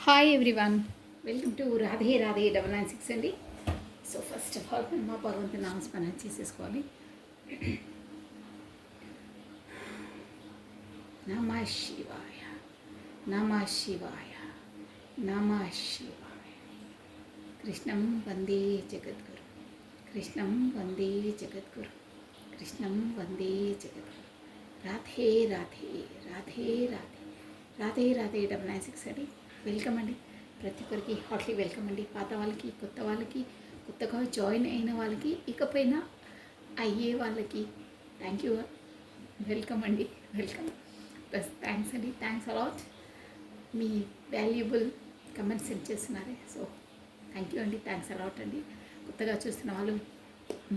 Hi everyone, welcome to Radhe Radhe 996 అండి. So first of all మా భగవంతుని నామస్మరణ చేసేసుకోవాలి. నమ శివాయ, నమ శివాయ, నమ శివాయ. కృష్ణం వందే జగద్గురు, కృష్ణం వందే జగద్గురు, కృష్ణం వందే జగద్గురు. రాధే రాధే రాధే రాధే రాధే రాధే 996 అండి. వెల్కమ్ అండి. ప్రతి ఒక్కరికి హాట్లీ వెల్కమ్ అండి. పాత వాళ్ళకి, కొత్త వాళ్ళకి, కొత్తగా జాయిన్ అయిన వాళ్ళకి, ఇకపైన అయ్యే వాళ్ళకి థ్యాంక్ యూ, వెల్కమ్ అండి, వెల్కమ్. బస్ థ్యాంక్స్ అండి, థ్యాంక్స్ అలాట్. మీ వాల్యుబుల్ కమెంట్స్ సెండ్ చేస్తున్నారే, సో థ్యాంక్ యూ అండి, థ్యాంక్స్ అలాట్ అండి. కొత్తగా చూస్తున్న వాళ్ళు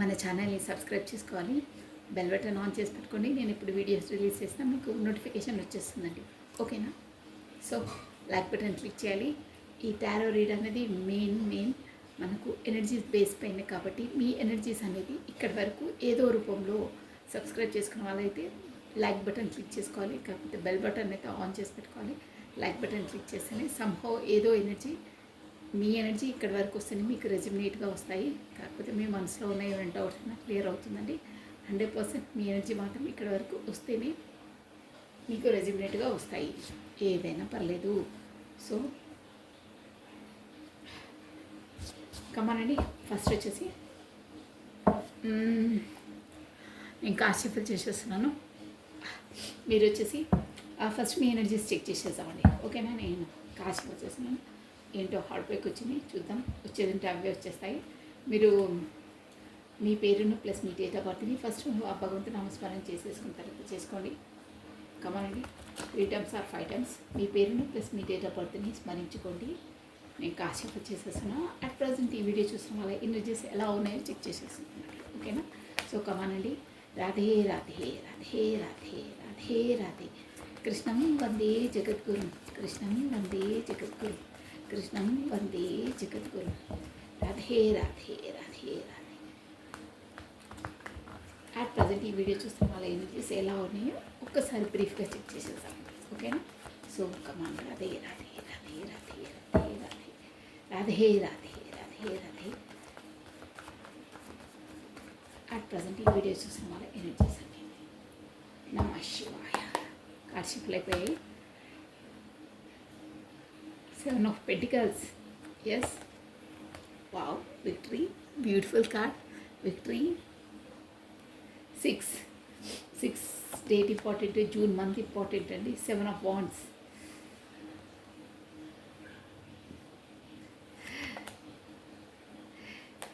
మన ఛానల్ని సబ్స్క్రైబ్ చేసుకోవాలి, బెల్ బటన్ ఆన్ చేసి పెట్టుకోండి. నేను ఇప్పుడు వీడియోస్ రిలీజ్ చేసినా మీకు నోటిఫికేషన్ వచ్చేస్తుందండి, ఓకేనా? సో లైక్ బటన్ క్లిక్ చేయాలి. ఈ టారో రీడ్ అనేది మెయిన్ మనకు ఎనర్జీస్ బేస్ పైన కాబట్టి మీ ఎనర్జీస్ అనేది ఇక్కడి వరకు ఏదో రూపంలో సబ్స్క్రైబ్ చేసుకున్న వాళ్ళైతే లైక్ బటన్ క్లిక్ చేసుకోవాలి, కాకపోతే బెల్ బటన్ అయితే ఆన్ చేసి పెట్టుకోవాలి. లైక్ బటన్ క్లిక్ చేస్తేనే సంహౌ ఏదో ఎనర్జీ, మీ ఎనర్జీ ఇక్కడి వరకు వస్తేనే మీకు రెజ్యుమినేట్గా వస్తాయి. కాకపోతే మీ మనసులో ఉన్న ఏమైనా డౌట్స్ క్లియర్ అవుతుందండి. 100% మీ ఎనర్జీ మాత్రం ఇక్కడి వరకు వస్తేనే మీకు రెజ్యుమినేట్గా వస్తాయి, ఏదైనా పర్లేదు. సో కమానండి. ఫస్ట్ వచ్చేసి నేను కాశీఫుల్ చేసేస్తున్నాను. మీరు వచ్చేసి ఫస్ట్ మీ ఎనర్జీస్ చెక్ చేసేద్దామండి, ఓకేనా? నేను కాశీఫుల్ చేస్తున్నాను. ఏంటో హార్డ్ బ్రేక్ వచ్చింది, చూద్దాం. వచ్చేదంటే అవే వచ్చేస్తాయి. మీరు మీ పేరును ప్లస్ మీ డేట్ ఆఫ్ బర్త్ని ఫస్ట్ ఆ భగవంతు నామస్మరణ చేసేసుకున్న తర్వాత చేసుకోండి. కమానండి. 3 times or 5 times మీ పేరును ప్లస్ మీ డేట్ ఆఫ్ బర్త్ని స్మరించుకోండి. నేను కాసేపు చేసేస్తున్నా. అట్ ప్రజెంట్ ఈ వీడియో చూసిన వాళ్ళ ఎనర్జీస్ ఎలా ఉన్నాయో చెక్ చేసేస్తున్నాను, ఓకేనా? సో కమానండి. రాధే రాధే రాధే రాధే రాధే రాధే. కృష్ణం వందే జగద్గురు, కృష్ణం వందే జగద్గురు, కృష్ణం వందే జగద్గురు. రాధే రాధే రాధే రాధే. అట్ ప్రజెంట్ ఈ వీడియో చూస్తున్న వాళ్ళ ఎనర్జీస్ ఎలా ఉన్నాయో ఒక్కసారి బ్రీఫ్గా చెక్ చేసేసాం, ఓకేనా? So come on. Radhe Radhe Radhe Radhe Radhe Radhe Radhe Radhe Radhe Radhe. At present ఈ వీడియో చూస్తున్న వాళ్ళ ఎనర్జీస్ అండి. నమ శివాయ. కార్షిప్లు అయిపోయాయి. 7 of Pentacles. Yes, wow, victory, beautiful card, victory. 6 date important, June month important అండి. 7 of Wands,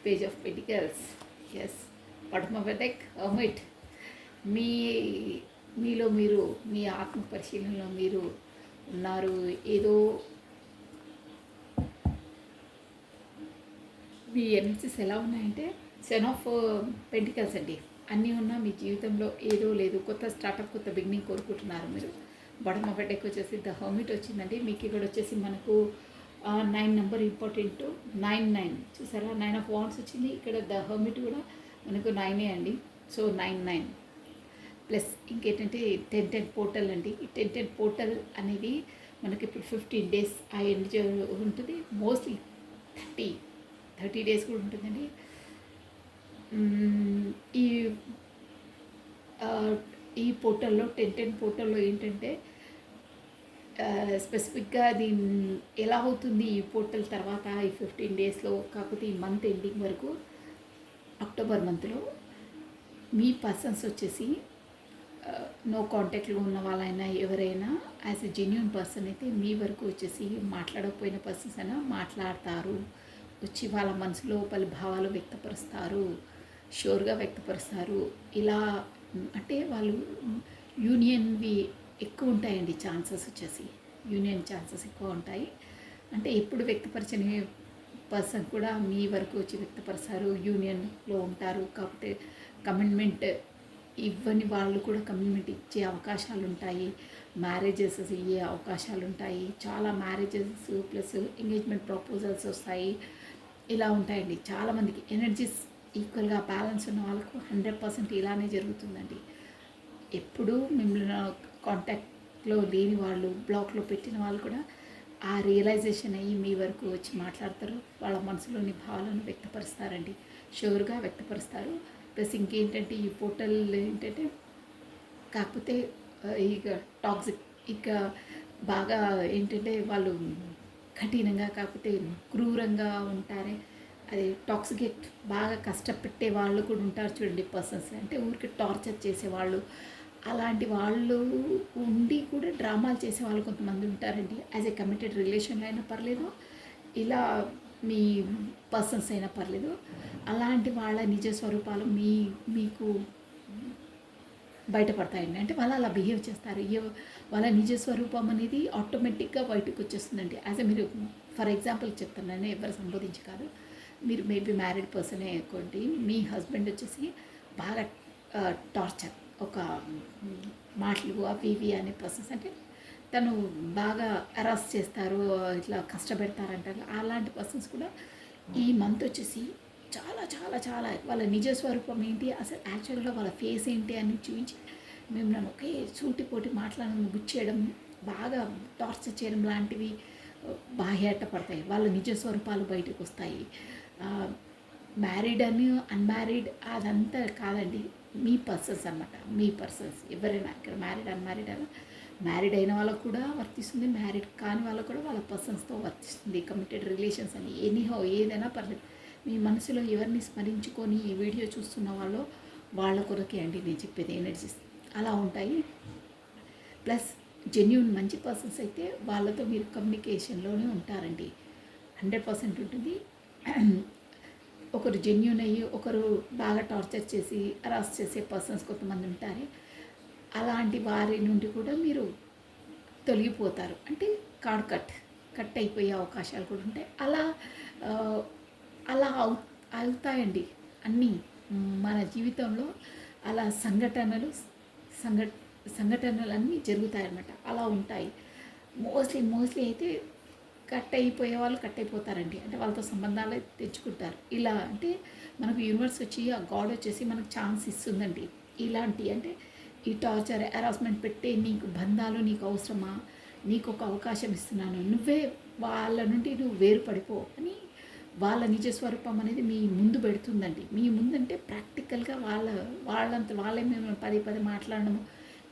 page of pentacles. Yes, పద్మవదక్, హర్మిట్. మీలో మీరు మీ ఆత్మ పరిశీలనలో మీరు ఉన్నారు. ఏదో మీ ఎనర్జీస్ ఎలా ఉన్నాయంటే 7 of Pentacles అండి. అన్నీ ఉన్నా మీ జీవితంలో ఏదో లేదు. కొత్త స్టార్టప్, కొత్త బిగినింగ్ కోరుకుంటున్నారు మీరు. బాటమ్ ఆఫ్ డెక్ వచ్చేసి ద హర్మిట్ వచ్చిందండి. మీకు ఇక్కడ వచ్చేసి మనకు 9 నెంబర్ ఇంపార్టెంట్. 9 చూసారా? 9 of Wands వచ్చింది. ఇక్కడ ద హర్మిట్ కూడా మనకు 9 అండి. సో 9 ప్లస్ ఇంకేంటంటే 10 పోర్టల్ అండి. ఈ 10 పోర్టల్ అనేది మనకి ఇప్పుడు 15 days ఆ ఎండ్ ఉంటుంది. మోస్ట్లీ 30 days కూడా ఉంటుందండి. ఈ పోర్టల్లో 10 పోర్టల్లో ఏంటంటే స్పెసిఫిక్గా అది ఎలా అవుతుంది ఈ పోర్టల్ తర్వాత ఈ 15 daysలో, కాకపోతే ఈ మంత్ ఎండింగ్ వరకు అక్టోబర్ మంత్లో మీ పర్సన్స్ వచ్చేసి నో కాంటాక్ట్లో ఉన్న వాళ్ళైనా ఎవరైనా యాజ్ ఎ జెన్యూన్ పర్సన్ అయితే మీ వరకు వచ్చేసి మాట్లాడకపోయిన పర్సన్స్ అయినా మాట్లాడతారు. వచ్చి వాళ్ళ మనసులో పలు భావాలు వ్యక్తపరుస్తారు, షూర్గా వ్యక్తపరుస్తారు. ఇలా అంటే వాళ్ళు యూనియన్వి ఎక్కువ ఉంటాయండి. ఛాన్సెస్ వచ్చేసి యూనియన్ ఛాన్సెస్ ఎక్కువ ఉంటాయి. అంటే ఎప్పుడు వ్యక్తపరచని పర్సన్ కూడా మీ వరకు వచ్చి వ్యక్తపరుస్తారు, యూనియన్లో ఉంటారు. కాకపోతే కమిట్మెంట్ ఇవ్వని వాళ్ళు కూడా కమిట్మెంట్ ఇచ్చే అవకాశాలు ఉంటాయి. మ్యారేజెస్ అయ్యే అవకాశాలు ఉంటాయి. చాలా మ్యారేజెస్ ప్లస్ ఎంగేజ్మెంట్ ప్రపోజల్స్ వస్తాయి. ఇలా ఉంటాయండి. చాలామందికి ఎనర్జీస్ ఈక్వల్గా బ్యాలెన్స్ ఉన్న వాళ్ళకు 100% ఇలానే జరుగుతుందండి. ఎప్పుడు మిమ్మల్ని కాంటాక్ట్లో లేని వాళ్ళు, బ్లాక్లో పెట్టిన వాళ్ళు కూడా ఆ రియలైజేషన్ అయ్యి మీ వరకు వచ్చి మాట్లాడతారు. వాళ్ళ మనసులోని భావాలను వ్యక్తపరుస్తారండి, షూర్గా వ్యక్తపరుస్తారు. ప్లస్ ఇంకేంటంటే ఈ పోర్టల్ ఏంటంటే కాకపోతే ఇక టాక్సిక్ ఇక బాగా ఏంటంటే వాళ్ళు కఠినంగా కాకపోతే క్రూరంగా ఉంటారే, అది టాక్సికేట్ బాగా కష్టపెట్టే వాళ్ళు కూడా ఉంటారు చూడండి పర్సన్స్, అంటే ఊరికి టార్చర్ చేసేవాళ్ళు. అలాంటి వాళ్ళు ఉండి కూడా డ్రామాలు చేసే వాళ్ళు కొంతమంది ఉంటారండి. యాజ్ ఏ కమిటెడ్ రిలేషన్లో అయినా పర్లేదు, ఇలా మీ పర్సన్స్ అయినా పర్లేదు. అలాంటి వాళ్ళ నిజ స్వరూపాలు మీకు బయటపడతాయండి. అంటే వాళ్ళు అలా బిహేవ్ చేస్తారు. వాళ్ళ నిజ స్వరూపం అనేది ఆటోమేటిక్గా బయటకు వచ్చేస్తుందండి. యాజ్ ఏ మీరు ఫర్ ఎగ్జాంపుల్ చెప్తున్నాను, ఎవరు సంబోధించి కాదు. మీరు మేబీ మ్యారీడ్ పర్సనే అనుకోండి, మీ హస్బెండ్ వచ్చేసి బాగా టార్చర్, ఒక మాటలు అవి ఇవి అనే పర్సన్స్, అంటే తను బాగా అరెస్ట్ చేస్తారు, ఇట్లా కష్టపెడతారంటారు. అలాంటి పర్సన్స్ కూడా ఈ మంత్ వచ్చేసి చాలా చాలా చాలా వాళ్ళ నిజ స్వరూపం ఏంటి, అసలు యాక్చువల్గా వాళ్ళ ఫేస్ ఏంటి అని చూపించి మేము నన్ను ఒకే సూటిపోటి మాట్లాడడం, గుచ్చేయడం, బాగా టార్చర్ చేయడం లాంటివి బాహ్యాట పడతాయి. వాళ్ళ నిజ స్వరూపాలు బయటకు వస్తాయి. మ్యారీడ్ అని అన్మ్యారీడ్ అదంతా కాదండి, మీ పర్సన్స్ అన్నమాట. మీ పర్సన్స్ ఎవరైనా ఇక్కడ మ్యారీడ్ అన్మ్యారీడ్ అలా, మ్యారీడ్ అయిన వాళ్ళకు కూడా వర్తిస్తుంది, మ్యారీడ్ కాని వాళ్ళకు కూడా వాళ్ళ పర్సన్స్తో వర్తిస్తుంది. కమిటెడ్ రిలేషన్స్ అని ఎనీహౌ ఏదైనా పర్లేదు. మీ మనసులో ఎవరిని స్మరించుకొని ఈ వీడియో చూస్తున్న వాళ్ళ కొరకే అండి నేను చెప్పేది. ఎనర్జీస్ అలా ఉంటాయి. ప్లస్ జెన్యూన్ మంచి పర్సన్స్ అయితే వాళ్ళతో మీరు కమ్యూనికేషన్లోనే ఉంటారండి, 100% ఉంటుంది. ఒకరు జెన్యూన్ అయ్యి ఒకరు బాగా టార్చర్ చేసి అరెస్ట్ చేసే పర్సన్స్ కొంతమంది ఉంటారు. అలాంటి వారి నుండి కూడా మీరు తొలగిపోతారు, అంటే కార్డ్ కట్ అయిపోయే అవకాశాలు కూడా ఉంటాయి. అలా అవుతాయండి అన్నీ మన జీవితంలో. అలా సంఘటనలు అన్నీ జరుగుతాయన్నమాట, అలా ఉంటాయి. మోస్ట్లీ అయితే కట్ అయిపోయే వాళ్ళు కట్ అయిపోతారండి, అంటే వాళ్ళతో సంబంధాలు తెచ్చుకుంటారు. ఇలా అంటే మనకు యూనివర్స్ వచ్చి ఆ గాడ్ వచ్చేసి మనకు ఛాన్స్ ఇస్తుందండి. ఇలాంటి అంటే ఈ టార్చర్ హెరాస్మెంట్ పెట్టే నీకు బంధాలు నీకు అవసరమా, నీకు ఒక అవకాశం ఇస్తున్నాను, నువ్వే వాళ్ళ నుండి నువ్వు వేరుపడిపో అని వాళ్ళ నిజ స్వరూపం అనేది మీ ముందు పెడుతుందండి. మీ ముందంటే ప్రాక్టికల్గా వాళ్ళంత వాళ్ళే మేము పదే మాట్లాడడము.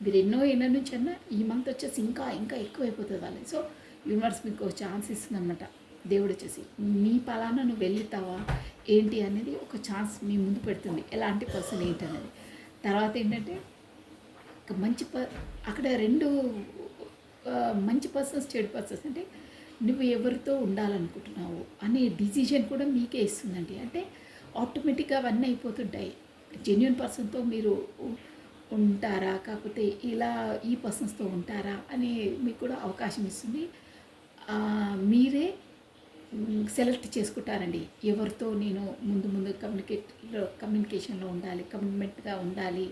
మీరు ఎన్నో ఏళ్ళ నుంచి అన్నా ఈ మంత్ వచ్చేసి ఇంకా ఎక్కువైపోతుంది వాళ్ళకి. సో యూనివర్స్ మీకు ఒక ఛాన్స్ ఇస్తుందన్నమాట. దేవుడు వచ్చేసి మీ పలానా నువ్వు వెళ్తావా ఏంటి అనేది ఒక ఛాన్స్ మీ ముందు పెడుతుంది, ఎలాంటి పర్సన్ ఏంటి అనేది. తర్వాత ఏంటంటే అక్కడ రెండు మంచి పర్సన్స్ చెడు పర్సన్స్, అంటే నువ్వు ఎవరితో ఉండాలనుకుంటున్నావు అనే డిసిషన్ కూడా మీకే ఇస్తుందండి. అంటే ఆటోమేటిక్గా అవన్నీ అయిపోతుంటాయి. జెన్యూన్ పర్సన్తో మీరు ఉంటారా, కాకపోతే ఇలా ఈ పర్సన్స్తో ఉంటారా అని మీకు కూడా అవకాశం ఇస్తుంది. మీరే సెలెక్ట్ చేసుకుంటారండి, ఎవరితో నేను ముందు కమ్యూనికేషన్లో ఉండాలి, కమిట్మెంట్గా ఉండాలి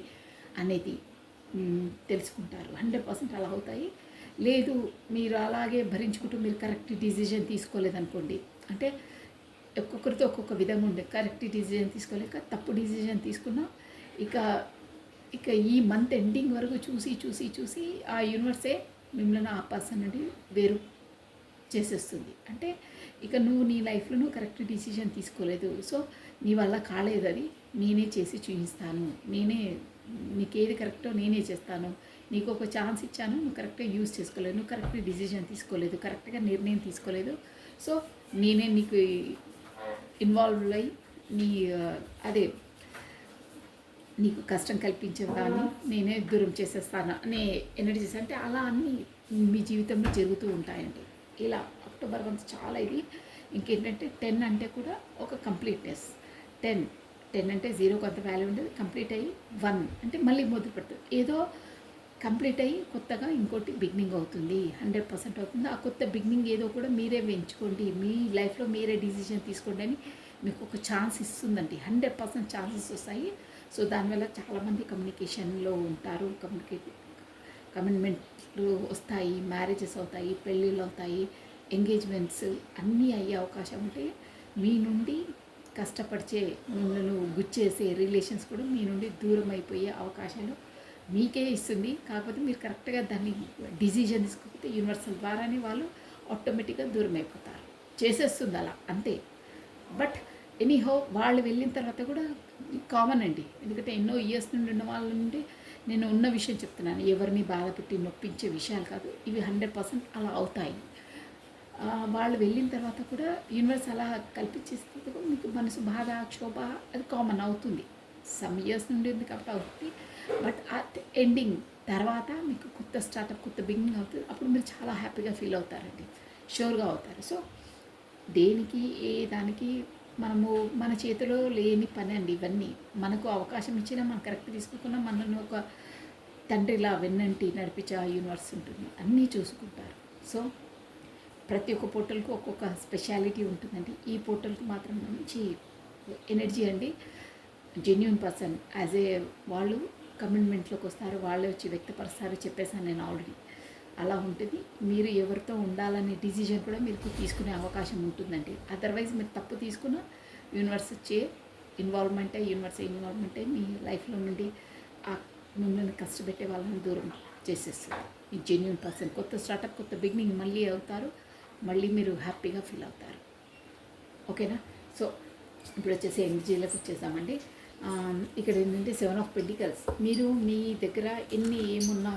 అనేది తెలుసుకుంటారు. 100% అలా అవుతాయి. లేదు మీరు అలాగే భరించుకుంటూ మీరు కరెక్ట్ డిసిజన్ తీసుకోలేదనుకోండి, అంటే ఒక్కొక్కరితో ఒక్కొక్క విధంగా ఉండే కరెక్ట్ డిసిజన్ తీసుకోలేక తప్పు డిసిజన్ తీసుకున్నా ఇక ఈ మంత్ ఎండింగ్ వరకు చూసి ఆ యూనివర్సే మిమ్మల్ని ఆ పర్సన్ నుండి వేరు చేసేస్తుంది. అంటే ఇక నువ్వు నీ లైఫ్లో నువ్వు కరెక్ట్ డిసిజన్ తీసుకోలేదు, సో నీ వల్ల కాలేదు, అది నేనే చేసి చూపిస్తాను, నీకేది కరెక్టో నేనే చేస్తాను, నీకు ఒక ఛాన్స్ ఇచ్చాను, నువ్వు కరెక్ట్గా యూజ్ చేసుకోలేదు, నువ్వు కరెక్ట్ డిసిజన్ తీసుకోలేదు, కరెక్ట్గా నిర్ణయం తీసుకోలేదు, సో నేనే నీకు ఇన్వాల్వ్ అయ్యి నీకు కష్టం కల్పించేదాన్ని నేనే దూరం చేసేస్తాను అనే ఎనర్జీస్, అంటే అలా అన్నీ మీ జీవితంలో జరుగుతూ ఉంటాయండి. ఇలా అక్టోబర్ 1 చాలా ఇది. ఇంకేంటంటే 10 అంటే కూడా ఒక కంప్లీట్నెస్. 10 అంటే 0కు అంత వాల్యూ ఉండదు, కంప్లీట్ అయ్యి 1 అంటే మళ్ళీ మొదలు పెడుతుంది. ఏదో కంప్లీట్ అయ్యి కొత్తగా ఇంకోటి బిగినింగ్ అవుతుంది, 100% అవుతుంది. ఆ కొత్త బిగినింగ్ ఏదో కూడా మీరే ఎంచుకోండి, మీ లైఫ్లో మీరే డిసిజన్ తీసుకోండి అని మీకు ఒక ఛాన్స్ ఇస్తుందండి. 100% ఛాన్సెస్ వస్తాయి. సో దానివల్ల చాలామంది కమ్యూనికేషన్లో ఉంటారు, కమిట్మెంట్లు వస్తాయి, మ్యారేజెస్ అవుతాయి, పెళ్ళిళ్ళు అవుతాయి, ఎంగేజ్మెంట్స్ అన్నీ అయ్యే అవకాశం ఉంటే మీ నుండి కష్టపడిచే మిమ్మల్ని గుచ్చేసే రిలేషన్స్ కూడా మీ నుండి దూరం అయిపోయే అవకాశాలు మీకే ఇస్తుంది. కాకపోతే మీరు కరెక్ట్గా దాన్ని డిసిజన్ తీసుకోకపోతే యూనివర్సల్ ద్వారానే వాళ్ళు ఆటోమేటిక్గా దూరం అయిపోతారు. చేసేస్తుంది అలా అంతే. బట్ ఎనీహో వాళ్ళు వెళ్ళిన తర్వాత కూడా కామన్ అండి. ఎందుకంటే ఎన్నో ఇయర్స్ నుండి ఉన్న వాళ్ళ నుండి నేను ఉన్న విషయం చెప్తున్నాను. ఎవరిని బాధ పెట్టి నొప్పించే విషయాలు కాదు ఇవి. 100% అలా అవుతాయి. వాళ్ళు వెళ్ళిన తర్వాత కూడా యూనివర్స్ అలా కల్పించేస్తే కూడా మీకు మనసు బాధ, క్షోభ అది కామన్ అవుతుంది. సమ్ ఇయర్స్ నుండి ఉంది కాబట్టి అవుతుంది. బట్ అట్ ఎండింగ్ తర్వాత మీకు కొత్త స్టార్టప్, కొత్త బిగినింగ్ అవుతుంది. అప్పుడు మీరు చాలా హ్యాపీగా ఫీల్ అవుతారండి, షూర్గా అవుతారు. సో దేనికి ఏ దానికి మనము మన చేతిలో లేని పని అండి ఇవన్నీ. మనకు అవకాశం ఇచ్చినా మనం కరెక్ట్ తీసుకోకుండా మనల్ని ఒక తండ్రిలా వెన్నంటి నడిపించే ఆ యూనివర్స్ ఉంటుంది, అన్నీ చూసుకుంటారు. సో ప్రతి ఒక్క పోర్టల్కి ఒక్కొక్క స్పెషాలిటీ ఉంటుందండి. ఈ పోర్టల్కి మాత్రం మంచి ఎనర్జీ అండి. జెన్యూన్ పర్సన్ యాజ్ ఏ వాళ్ళు కమిట్మెంట్లోకి వస్తారు, వాళ్ళే వచ్చి వ్యక్తపరుస్తారు. చెప్పేసాను నేను ఆల్రెడీ. అలా ఉంటుంది. మీరు ఎవరితో ఉండాలనే డిసిజన్ కూడా మీరు తీసుకునే అవకాశం ఉంటుందండి. అదర్వైజ్ మీరు తప్పు తీసుకున్న యూనివర్స్ వచ్చే ఇన్వాల్వ్మెంటే మీ లైఫ్లో నుండి మిమ్మల్ని కష్టపెట్టే వాళ్ళని దూరం చేసేస్తారు. ఈ జెన్యూన్ పర్సన్ కొత్త స్టార్టప్, కొత్త బిగినింగ్ మళ్ళీ అవుతారు. మళ్ళీ మీరు హ్యాపీగా ఫీల్ అవుతారు. ఓకేనా? సో ఇప్పుడు వచ్చేసి ఎనర్జీలకు వచ్చేసామండి. ఇక్కడ ఏంటంటే 7 ఆఫ్ పెంటికల్స్. మీరు మీ దగ్గర ఏమున్నా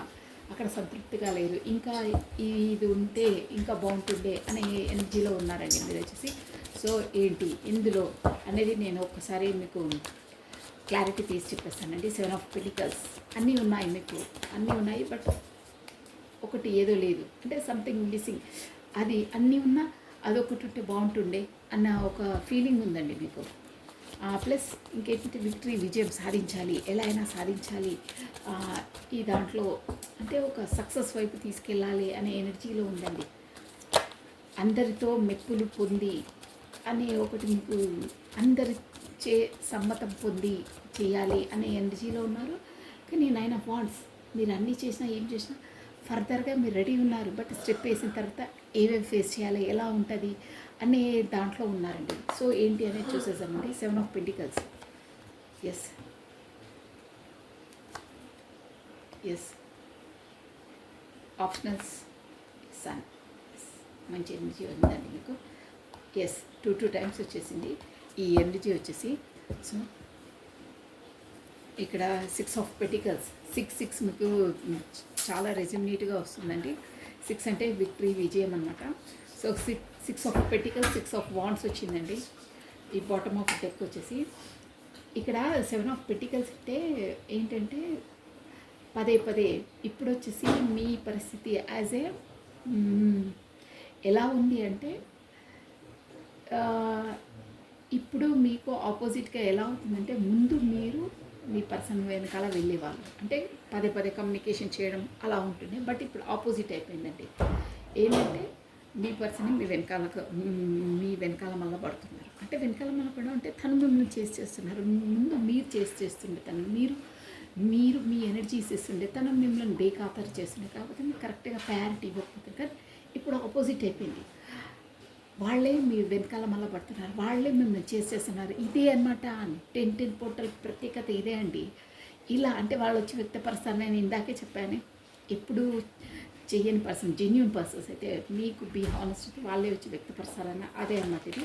అక్కడ సంతృప్తిగా లేరు, ఇంకా ఇది ఉంటే ఇంకా బాగుంటుండే అనే ఎనర్జీలో ఉన్నారండి మీరు వచ్చేసి. సో ఏంటి ఇందులో అనేది నేను ఒక్కసారి మీకు క్లారిటీ తీసి చెప్పేస్తానండి. 7 ఆఫ్ పెంటికల్స్ అన్నీ ఉన్నాయి, మీకు అన్నీ ఉన్నాయి. బట్ ఒకటి ఏదో లేదు, అంటే సంథింగ్ మిస్సింగ్. అది అన్నీ ఉన్నా అదొకటి ఉంటే బాగుంటుండే అన్న ఒక ఫీలింగ్ ఉందండి మీకు. ప్లస్ ఇంకేంటంటే విజయం సాధించాలి, ఎలా అయినా సాధించాలి ఈ దాంట్లో, అంటే ఒక సక్సెస్ వైపు తీసుకెళ్ళాలి అనే ఎనర్జీలో ఉందండి. అందరితో మెప్పులు పొంది అనే ఒకటి మీకు, అందరి సమ్మతం పొంది చేయాలి అనే ఎనర్జీలో ఉన్నారు. కానీ 9 ఆఫ్ వాండ్స్, మీరు అన్నీ చేసినా ఏం చేసినా ఫర్దర్గా మీరు రెడీ ఉన్నారు. బట్ స్టెప్ వేసిన తర్వాత ఏమేమి ఫేస్ చేయాలి, ఎలా ఉంటుంది అనే దాంట్లో ఉన్నారండి. సో ఏంటి అనేది చూసేసామండి. 7 of pentacles. Yes optionals sun. మంచి ఎనర్జీ ఉందండి మీకు. ఎస్ 2 టైమ్స్ వచ్చేసింది ఈ ఎనర్జీ వచ్చేసి. సో ఇక్కడ 6 ఆఫ్ పెంటికల్స్. 6 మీకు చాలా రెజ్యూనేట్గా వస్తుందండి. 6 అంటే విక్టరీ, విజయం అనమాట. So 6 of pentacles, 6 of wands వచ్చిందండి ఈ బాటమ్ ఆఫ్ డెక్ వచ్చేసి. ఇక్కడ 7 ఆఫ్ పెంటికల్స్ అంటే ఏంటంటే పదే ఇప్పుడు వచ్చేసి మీ పరిస్థితి యాజ్ ఏ ఎలా ఉంది అంటే ఇప్పుడు మీకు ఆపోజిట్గా ఎలా అవుతుందంటే, ముందు మీరు మీ పర్సన్ వెనకాల వెళ్ళేవాళ్ళు, అంటే పదే కమ్యూనికేషన్ చేయడం అలా ఉంటుంది. బట్ ఇప్పుడు ఆపోజిట్ అయిపోయిందండి. ఏంటంటే మీ పర్సన్ మీ వెనకాల మళ్ళీ పడుతున్నారు. అంటే వెనకాల మళ్ళీ పడడం అంటే తను మిమ్మల్ని చేస్తున్నారు. ముందు మీరు చేస్తుండే తను, మీరు మీ ఎనర్జీస్ ఇస్తుండే తను మిమ్మల్ని బేఖాతరు చేస్తుండే. కాబట్టి మీరు కరెక్ట్గా ప్రయారిటీ ఇవ్వకపోతే, కానీ ఇప్పుడు ఆపోజిట్ అయిపోయింది. వాళ్ళే మీ వెనకాల మళ్ళీ పడుతున్నారు, వాళ్ళే మిమ్మల్ని చేస్తున్నారు. ఇదే అనమాట 10 పోర్టల్ ప్రత్యేకత ఇదే అండి. ఇలా అంటే వాళ్ళు వచ్చి వ్యక్తపరుస్తారు. నేను ఇందాకే చెప్పాను, ఎప్పుడు చెయ్యని పర్సన్, జెన్యూన్ పర్సన్స్ అయితే మీకు బీ హానెస్ట్ వాళ్ళే వచ్చి వ్యక్తపరుస్తారన్న అదే అన్నమాట ఇది.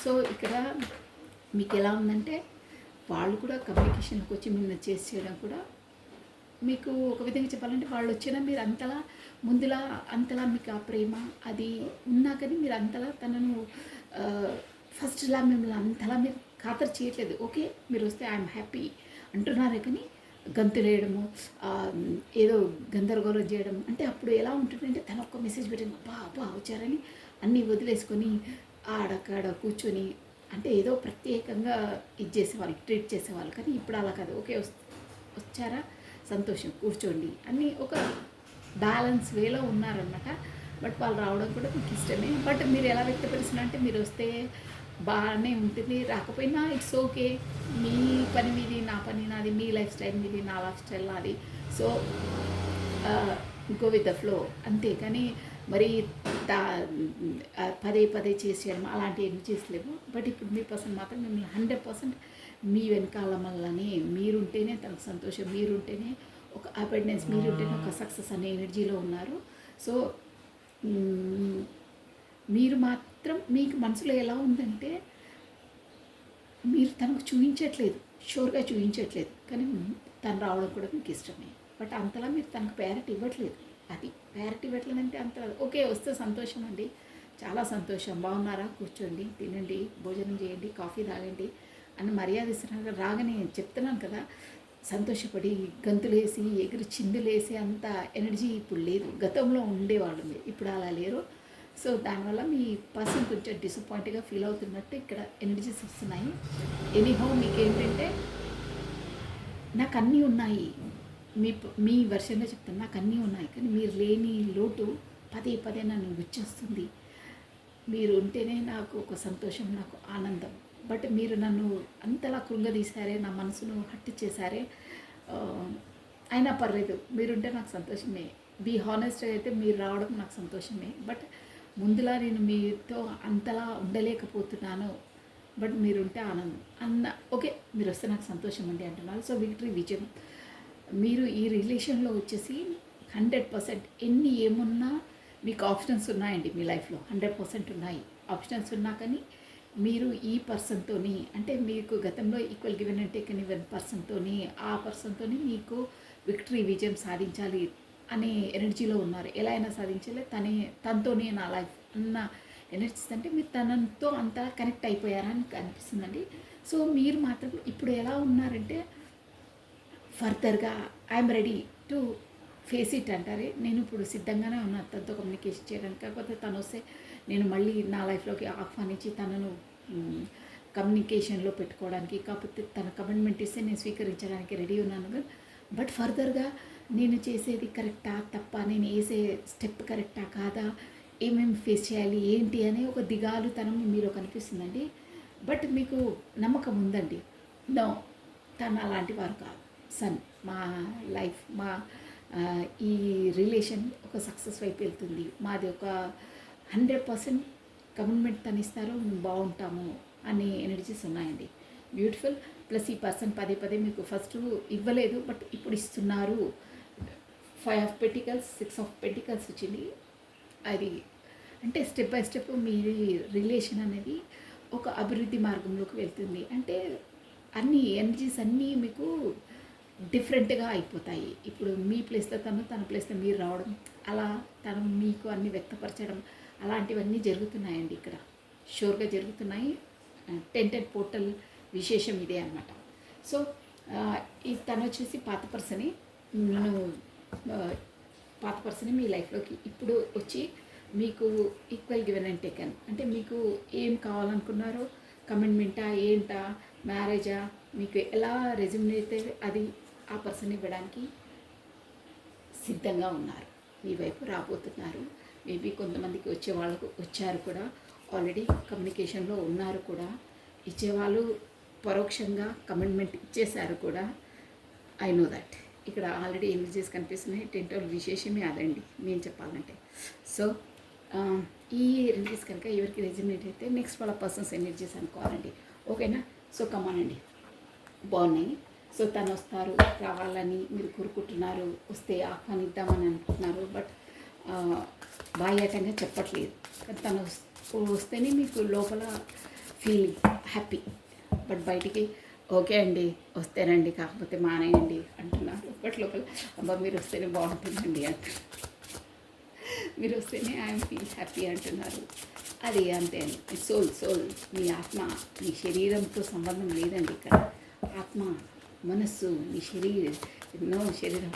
సో ఇక్కడ మీకు ఎలా ఉందంటే, వాళ్ళు కూడా కమ్యూనికేషన్కి వచ్చి మిమ్మల్ని చేయడం కూడా మీకు ఒక విధంగా చెప్పాలంటే, వాళ్ళు వచ్చినా మీరు అంతలా మీకు ఆ ప్రేమ అది ఉన్నా కానీ మీరు అంతలా తనను ఫస్ట్లా మిమ్మల్ని అంతలా మీరు ఖాతరు చేయట్లేదు. ఓకే మీరు వస్తే ఐఎమ్ హ్యాపీ అంటున్నారే, కానీ గంతులేయడము, ఏదో గందరగోళం చేయడం, అంటే అప్పుడు ఎలా ఉంటుందంటే తను ఒక్క మెసేజ్ పెట్టింది, అబ్బా వచ్చారని అన్నీ వదిలేసుకొని ఆడక్కడ కూర్చొని, అంటే ఏదో ప్రత్యేకంగా ఇది చేసేవాళ్ళు, ట్రీట్ చేసేవాళ్ళు. కానీ ఇప్పుడు అలా కాదు. ఓకే వచ్చారా, సంతోషం, కూర్చోండి అన్నీ ఒక బ్యాలెన్స్ వేలో ఉన్నారనమాట. బట్ వాళ్ళు రావడం కూడా మీకు ఇష్టమే. బట్ మీరు ఎలా వ్యక్తపరుస్తున్నారంటే, మీరు వస్తే బాగానే ఉంటుంది, రాకపోయినా ఇట్స్ ఓకే, మీ పని మీది, నా పని నాది, మీ లైఫ్ స్టైల్ మీది, నా లైఫ్ స్టైల్ నాది. So go with the flow అంతే. కానీ మరి పదే చేసేయడం అలాంటి ఏం చేసలేము. బట్ ఇప్పుడు మీ పర్సన్ మాత్రం మిమ్మల్ని 100% మీ వెనకాల మళ్ళీ మీరుంటేనే తనకు సంతోషం, మీరుంటేనే ఒక అబెండెన్స్, మీరుంటేనే ఒక సక్సెస్ అనే ఎనర్జీలో ఉన్నారు. సో మీరు మాత్రం మీకు మనసులో ఎలా ఉందంటే మీరు తనకు చూపించట్లేదు, షూర్గా చూపించట్లేదు, కానీ తను రావడం కూడా మీకు ఇష్టమే. బట్ అంతలా మీరు తనకు ప్రయారిటీ ఇవ్వట్లేదు. అది ప్రయారిటీ ఇవ్వట్లేదంటే అంత ఓకే, వస్తే సంతోషం అండి, చాలా సంతోషం, బాగున్నారా, కూర్చోండి, తినండి, భోజనం చేయండి, కాఫీ తాగండి అని మర్యాద ఇస్తున్నారు. రాగానే చెప్తున్నాను కదా, సంతోషపడి గంతులేసి ఎగిరి చిందులేసి అంత ఎనర్జీ ఇప్పుడు లేదు. గతంలో ఉండేవాళ్ళు మీరు, ఇప్పుడు అలా లేరు. సో దానివల్ల మీ పర్సన్ కొంచెం డిసప్పాయింట్గా ఫీల్ అవుతున్నట్టు ఇక్కడ ఎనర్జీస్ వస్తున్నాయి. ఎనీహౌ మీకు ఏంటంటే నాకు అన్నీ ఉన్నాయి, మీ వర్షన్లో చెప్తాను, నాకు అన్నీ ఉన్నాయి, కానీ మీరు లేని లోటు పదే పదే నన్ను గుచ్చేస్తుంది. మీరు ఉంటేనే నాకు ఒక సంతోషం, నాకు ఆనందం. బట్ మీరు నన్ను అంతలా కృంగదీశారే, నా మనసును హట్టి చేశారే, అయినా పర్లేదు, మీరుంటే నాకు సంతోషమే. బీ హానెస్ట్ అయితే మీరు రావడం నాకు సంతోషమే. బట్ ముందులా నేను మీతో అంతలా ఉండలేకపోతున్నాను, బట్ మీరుంటే ఆనందం అన్న. ఓకే, మీరు వస్తే నాకు సంతోషం అండి అంటున్నారు. సో విక్టరీ, విజయం. మీరు ఈ రిలేషన్లో వచ్చేసి 100% ఎన్ని ఏమున్నా మీకు ఆప్షన్స్ ఉన్నాయండి మీ లైఫ్లో, 100% ఉన్నాయి ఆప్షన్స్ ఉన్నా, కానీ మీరు ఈ పర్సన్తోని, అంటే మీకు గతంలో equal given and taken even పర్సన్తోని, ఆ పర్సన్తోని మీకు విక్టరీ, విజయం సాధించాలి అనే ఎనర్జీలో ఉన్నారు. ఎలా అయినా సాధించాలి, తనతోనే నా లైఫ్ అన్న ఎనర్జీస్. అంటే మీరు తనతో అంతా కనెక్ట్ అయిపోయారా అని అనిపిస్తుందండి. సో మీరు మాత్రం ఇప్పుడు ఎలా ఉన్నారంటే, ఫర్దర్గా I'm ready to face it అంటారే, నేను ఇప్పుడు సిద్ధంగానే ఉన్నాను తనతో కమ్యూనికేషన్ చేయడానికి. కాకపోతే తను వస్తే నేను మళ్ళీ నా లైఫ్లోకి ఆహ్వానించి తనను కమ్యూనికేషన్లో పెట్టుకోవడానికి, కాకపోతే తన కమిట్మెంట్ ఇస్తే నేను స్వీకరించడానికి రెడీ ఉన్నాను. బట్ ఫర్దర్గా నేను చేసేది కరెక్టా తప్ప, నేను వేసే స్టెప్ కరెక్టా కాదా, ఏమేమి ఫేస్ చేయాలి ఏంటి అనే ఒక దిగాలుతనం మీలో కనిపిస్తుందండి. బట్ మీకు నమ్మకం ఉందండి, నో, తను అలాంటి వారు కాదు. సన్, మా లైఫ్, మా ఈ రిలేషన్ ఒక సక్సెస్ వైపు వెళ్తుంది, మాది ఒక 100% కమిట్మెంట్ తను ఇస్తారు, మేము బాగుంటాము అనే ఎనర్జీస్ ఉన్నాయండి. బ్యూటిఫుల్. ప్లస్ ఈ పర్సన్ పదే పదే మీకు ఫస్ట్ ఇవ్వలేదు, బట్ ఇప్పుడు ఇస్తున్నారు. 5 ఆఫ్ పెంటికల్స్, 6 ఆఫ్ పెంటికల్స్ వచ్చింది. అది అంటే step by step me relation అనేది ఒక అభివృద్ధి మార్గంలోకి వెళ్తుంది. అంటే అన్ని ఎనర్జీస్ అన్నీ మీకు డిఫరెంట్గా అయిపోతాయి. ఇప్పుడు మీ ప్లేస్లో తను, తన ప్లేస్లో మీరు రావడం, అలా తను మీకు అన్నీ వ్యక్తపరచడం, అలాంటివన్నీ జరుగుతున్నాయండి ఇక్కడ, షూర్గా జరుగుతున్నాయి. 10 పోర్టల్ విశేషం ఇదే అన్నమాట. సో ఈ తను వచ్చేసి పాత పర్సనే, నేను పాత పర్సనే మీ లైఫ్లోకి ఇప్పుడు వచ్చి మీకు ఈక్వల్ గివెన్ అండ్ టేకెన్, అంటే మీకు ఏం కావాలనుకున్నారో, కమిట్మెంటా ఏంటా, మ్యారేజా, మీకు ఎలా రెజ్యూమ్ అయితే అది ఆ పర్సన్ ఇవ్వడానికి సిద్ధంగా ఉన్నారు, మీ వైపు రాబోతున్నారు. మేబీ కొంతమందికి వచ్చే వాళ్ళకు వచ్చారు కూడా, ఆల్రెడీ కమ్యూనికేషన్లో ఉన్నారు కూడా, ఇచ్చేవాళ్ళు పరోక్షంగా కమిట్మెంట్ ఇచ్చేశారు కూడా. I know that. ఇక్కడ ఆల్రెడీ ఎనర్జీస్ కనిపిస్తున్నాయి. 10 విశేషమే అదండి నేను చెప్పాలంటే. సో ఈ ఎనర్జీస్ కనుక ఎవరికి రెజినేట్ అయితే నెక్స్ట్ వాళ్ళ పర్సన్స్ ఎనర్జీస్ అనుకోవాలండి. ఓకేనా? సో కమానండి, బాగున్నాయి. సో తను వస్తారు, రావాలని మీరు కోరుకుంటున్నారు, వస్తే ఆహ్వానిద్దామని అనుకుంటున్నారు. బట్ బాహ్యకంగా చెప్పట్లేదు, కానీ తను వస్తేనే మీకు లోపల ఫీలింగ్ హ్యాపీ. బట్ బయటికి ఓకే అండి వస్తేనండి, కాకపోతే మానేయండి అంటున్నారు. బట్ లోపల అబ్బా మీరు వస్తేనే బాగుంటుందండి అంటున్నారు, మీరు వస్తేనే ఐఎమ్ ఫీల్ హ్యాపీ అంటున్నారు. అది అంతే అండి. సోల్, మీ ఆత్మ, మీ శరీరంతో సంబంధం లేదండి ఇక్కడ. ఆత్మ, మనస్సు, మీ శరీరం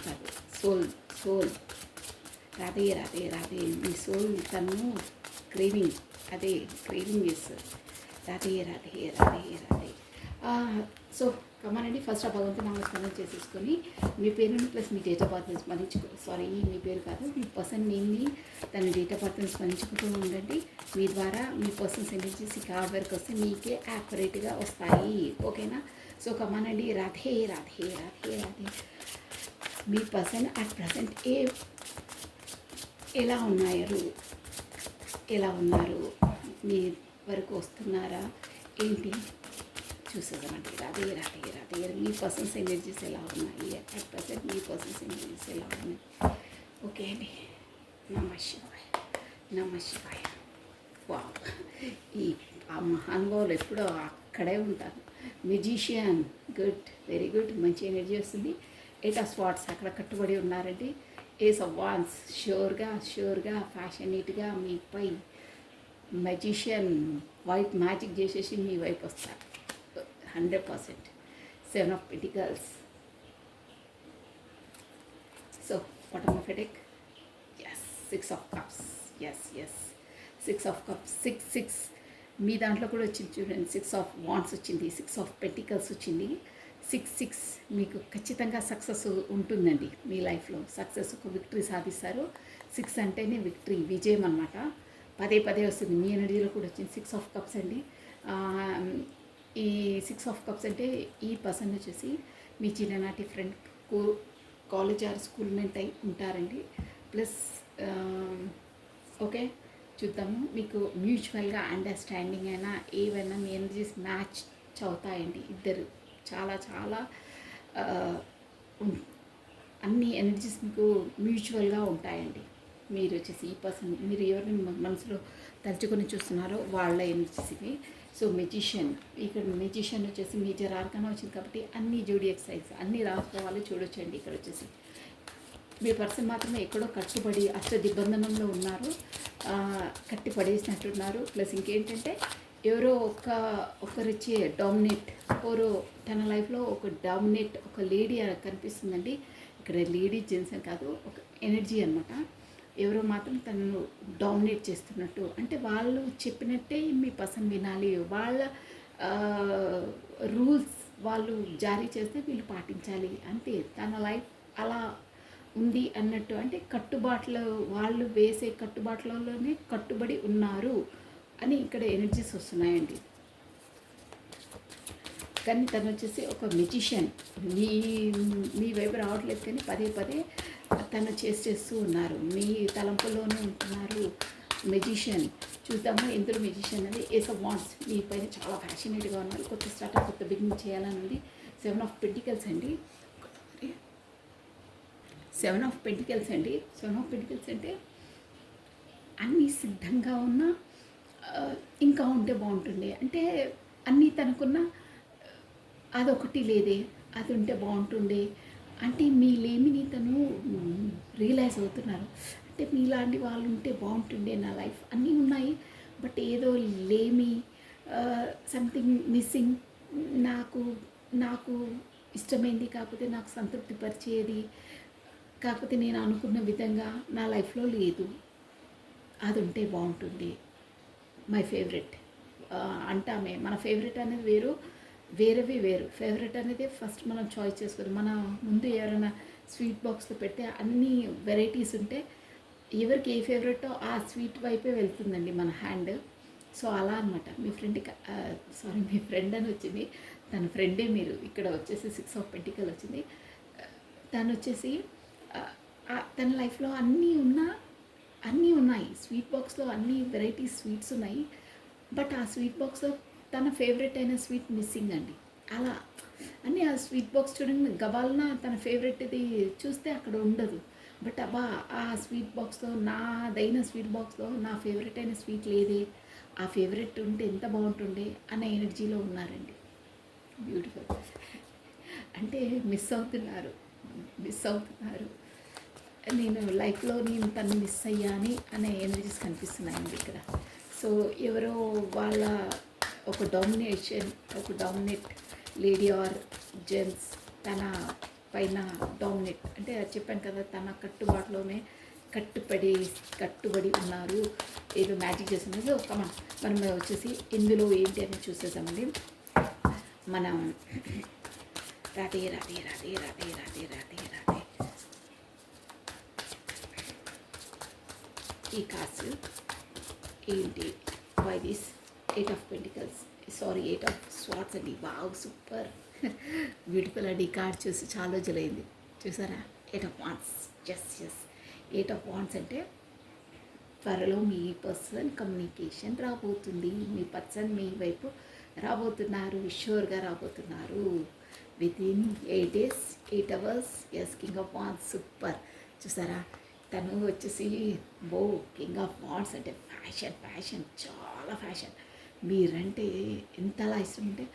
కాదు, సోల్. రాధే రాధే రాధే. మీ సోల్ తను క్రేవింగ్, అదే క్రేవింగ్ చేస్తుంది. రాధే రాధే రాధే రాధే. సో కమానండి, ఫస్ట్ ఆ భగవంతుని నామస్మరణ చేసేసుకొని మీ పేరుని ప్లస్ మీ డేట్ ఆఫ్ బర్త్ని మీ పేరు కాదు, మీ పర్సన్ నేమ్ని, తన డేట్ ఆఫ్ బర్త్ని స్మరించుకుంటూ ఉండండి. మీ ద్వారా మీ పర్సన్స్ ఎనర్జీస్ కార్డ్ వరకు వస్తే మీకే యాక్యురేట్గా వస్తాయి. ఓకేనా? సో కమానండి, రాధే రాధే రాధే రాధే. మీ పర్సన్ అట్ ప్రజెంట్ ఎలా ఉన్నారు, మీ వరకు వస్తున్నారా ఏంటి చూసేదామండి. రాధే రాధే రాధే. మీ పర్సన్స్ ఎనర్జీస్ ఎలా ఉన్నాయి అట్ ప్రజెంట్, మీ పర్సన్స్ ఎనర్జీస్ ఎలా ఉన్నాయి? ఓకే అండి. నమః శివాయ. వావ్! ఈ ఆ మహానుభావులు ఎప్పుడూ అక్కడే ఉంటారు. మెజిషియన్ గుడ్, వెరీ గుడ్, మంచి ఎనర్జీ వస్తుంది. ఎయిట్ ఆఫ్ స్వార్డ్స్ అక్కడ కట్టుబడి ఉన్నారండి. ఏస్ ఆఫ్ వాన్స్ షూర్గా ఫ్యాషనేట్గా మీపై మెజిషియన్ వైట్ మ్యాజిక్ చేసేసి మీ వైపు వస్తారు 100%. Seven of pentacles. So bottom of headache, yes. Six of cups, yes. Six of cups, six మీ దాంట్లో కూడా వచ్చింది చూడండి. సిక్స్ ఆఫ్ వాండ్స్ వచ్చింది, సిక్స్ ఆఫ్ పెంటికల్స్ వచ్చింది. సిక్స్ మీకు ఖచ్చితంగా సక్సెస్ ఉంటుందండి మీ లైఫ్లో. సక్సెస్, ఒక విక్టరీ సాధిస్తారు. సిక్స్ అంటేనే విక్టరీ, విజయం అనమాట. పదే వస్తుంది. మీ ఎనర్జీలో కూడా వచ్చింది సిక్స్ ఆఫ్ కప్స్ అండి. ఈ సిక్స్ ఆఫ్ కప్స్ అంటే ఈ పర్సన్ వచ్చేసి మీ చిన్ననాటి friend, college or school mate అయి ఉంటారండి. ప్లస్ ఓకే, చూద్దాము. మీకు మ్యూచువల్గా అండర్స్టాండింగ్ అయినా ఏవైనా మీ ఎనర్జీస్ మ్యాచ్ అవుతాయండి. ఇద్దరు చాలా అన్ని ఎనర్జీస్ మీకు మ్యూచువల్గా ఉంటాయండి. మీరు వచ్చేసి ఈ పర్సన్, మీరు ఎవరిని మనసులో తలుచుకొని చూస్తున్నారో వాళ్ళ ఎనర్జీస్ ఇవి. సో మెజిషియన్, ఇక్కడ మెజిషియన్ వచ్చేసి మేజర్ ఆర్గానా వచ్చింది కాబట్టి అన్ని జోడియాక్ సైన్స్ అన్నీ రాసుకోవాలి, చూడొచ్చండి. ఇక్కడ వచ్చేసి మీ పర్సన్ మాత్రమే ఎక్కడో కట్టుబడి అష్ట దిగ్బంధనంలో ఉన్నారు, కట్టి పడేసినట్టున్నారు. ప్లస్ ఇంకేంటంటే ఎవరో ఒకరిచ్చే డామినేట్, ఎవరో తన లైఫ్లో ఒక డామినేట్, ఒక లేడీ కనిపిస్తుందండి. ఇక్కడ లేడీ జెంట్స్ అని కాదు, ఒక ఎనర్జీ అనమాట. ఎవరో మాత్రం తనను డామినేట్ చేస్తున్నట్టు, అంటే వాళ్ళు చెప్పినట్టే మీ పర్సన్ వినాలి, వాళ్ళ రూల్స్ వాళ్ళు జారీ చేస్తే వీళ్ళు పాటించాలి అంతే. తన లైఫ్ అలా ఉంది అన్నట్టు, అంటే కట్టుబాట్లు, వాళ్ళు వేసే కట్టుబాట్లలోనే కట్టుబడి ఉన్నారు అని ఇక్కడ ఎనర్జీస్ వస్తున్నాయండి. కానీ తను వచ్చేసి ఒక మెజిషియన్, మీ వైపు రావట్లేదు కానీ పదే తను చేస్తూ ఉన్నారు, మీ తలంపులోనే ఉంటున్నారు. మెజిషియన్ చూద్దాము ఎందులో మెజిషియన్ అనేది. ఏస్ ఆఫ్ వాండ్స్, మీ పైన చాలా ఫ్యాషనేట్గా ఉన్నారు, కొత్త స్టార్ట్అప్, కొత్త బిగినింగ్ చేయాలని ఉంది. సెవెన్ ఆఫ్ పెంటికల్స్ అండి. సెవెన్ ఆఫ్ పెంటికల్స్ అంటే అన్నీ సిద్ధంగా ఉన్న, ఇంకా ఉంటే బాగుంటుంది, అంటే అన్నీ తనకున్న అదొకటి లేదే, అది ఉంటే బాగుంటుండే, అంటే మీ లేమిని తను రియలైజ్ అవుతున్నారు. అంటే మీలాంటి వాళ్ళు ఉంటే బాగుంటుండే నా లైఫ్, అన్నీ ఉన్నాయి బట్ ఏదో లేమి, సంథింగ్ మిస్సింగ్, నాకు ఇష్టమైంది కాకపోతే నాకు సంతృప్తి పరిచేది కాకపోతే నేను అనుకున్న విధంగా నా లైఫ్లో లేదు, అది ఉంటే బాగుంటుంది. మై ఫేవరెట్ అంటామే, మన ఫేవరెట్ అనేది వేరు. ఫేవరెట్ అనేది ఫస్ట్ మనం చాయిస్ చేసుకుని, మన ముందు ఎవరైనా స్వీట్ బాక్స్లో పెడితే అన్ని వెరైటీస్ ఉంటే ఎవరికి ఏ ఫేవరెటో ఆ స్వీట్ వైపే వెళ్తుందండి మన హ్యాండ్. సో అలా అనమాట. మీ ఫ్రెండ్ అని వచ్చింది, తన ఫ్రెండే మీరు. ఇక్కడ వచ్చేసి సిక్స్ ఆఫ్ పెంటికల్ వచ్చింది. తను వచ్చేసి తన లైఫ్లో అన్నీ ఉన్నాయి, స్వీట్ బాక్స్లో అన్ని వెరైటీస్ స్వీట్స్ ఉన్నాయి, బట్ ఆ స్వీట్ బాక్స్లో తన ఫేవరెట్ అయిన స్వీట్ మిస్సింగ్ అండి. అలా అని ఆ స్వీట్ బాక్స్ చూడండి, గబాలన తన ఫేవరెట్ ఇది చూస్తే అక్కడ ఉండదు, బట్ అబ్బా ఆ స్వీట్ బాక్స్లో, నాదైన స్వీట్ బాక్స్లో నా ఫేవరెట్ అయిన స్వీట్ లేదే, ఆ ఫేవరెట్ ఉంటే ఎంత బాగుంటుండే అన్న ఎనర్జీలో ఉన్నారండి. బ్యూటిఫుల్. అంటే మిస్ అవుతున్నారు. నేను లైఫ్లో తను మిస్ అయ్యాని అనే ఎనర్జీస్ కనిపిస్తున్నాయండి ఇక్కడ. సో ఎవరో వాళ్ళ ఒక డామినేట్ లేడీ ఆర్ జెంట్స్ తన పైన డామినేట్, అంటే చెప్పాను కదా, తన కట్టుబాటులోనే కట్టుబడి ఉన్నారు, ఏదో మ్యాజిక్ చేస్తున్నారు. సో మనం వచ్చేసి ఇందులో ఏంటి అని చూసేద్దామండి. మనం రాధే ఈ కార్డ్స్ ఏంటి, why this eight of pentacles, eight of swords అండి. వావ్, సూపర్ బ్యూటిఫుల్ అండి. ఈ కార్డ్ చూసి చాలా రోజులైంది, చూసారా. Eight of wands, eight of wands అంటే త్వరలో మీ పర్సన్ కమ్యూనికేషన్ రాబోతుంది, మీ పర్సన్ మీ వైపు రాబోతున్నారు, షూర్గా రాబోతున్నారు. Within 8 days 8 hours. Yes, king of wands, super. చూసారా, తను వచ్చేసి బో కింగ్ ఆఫ్ వాండ్స్ అంటే ఫ్యాషన్ ఫ్యాషన్ చాలా ఫ్యాషన్. మీరంటే ఎంతలా ఇష్టం అంటే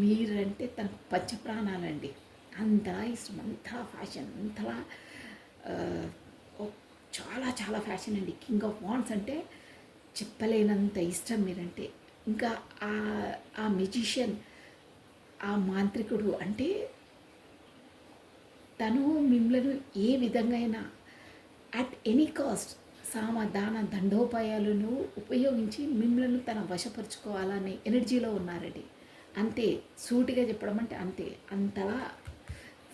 మీరంటే తన పంచప్రాణాలండి. అంతలా ఇష్టం, అంతలా ఫ్యాషన్, అంతలా ఆ, చాలా చాలా ఫ్యాషన్ అండి. కింగ్ ఆఫ్ వాండ్స్ అంటే చెప్పలేనంత ఇష్టం మీరంటే. ఇంకా ఆ ఆ మెజిషియన్, ఆ మాంత్రికుడు అంటే తను మిమ్మల్ని ఏ విధంగా అయినా అట్ ఎనీ కాస్ట్ దాన దండోపాయాలను ఉపయోగించి మిమ్మల్ని తన వశపరుచుకోవాలనే ఎనర్జీలో ఉన్నారండి. అంతే, సూటిగా చెప్పడం అంటే అంతే, అంతలా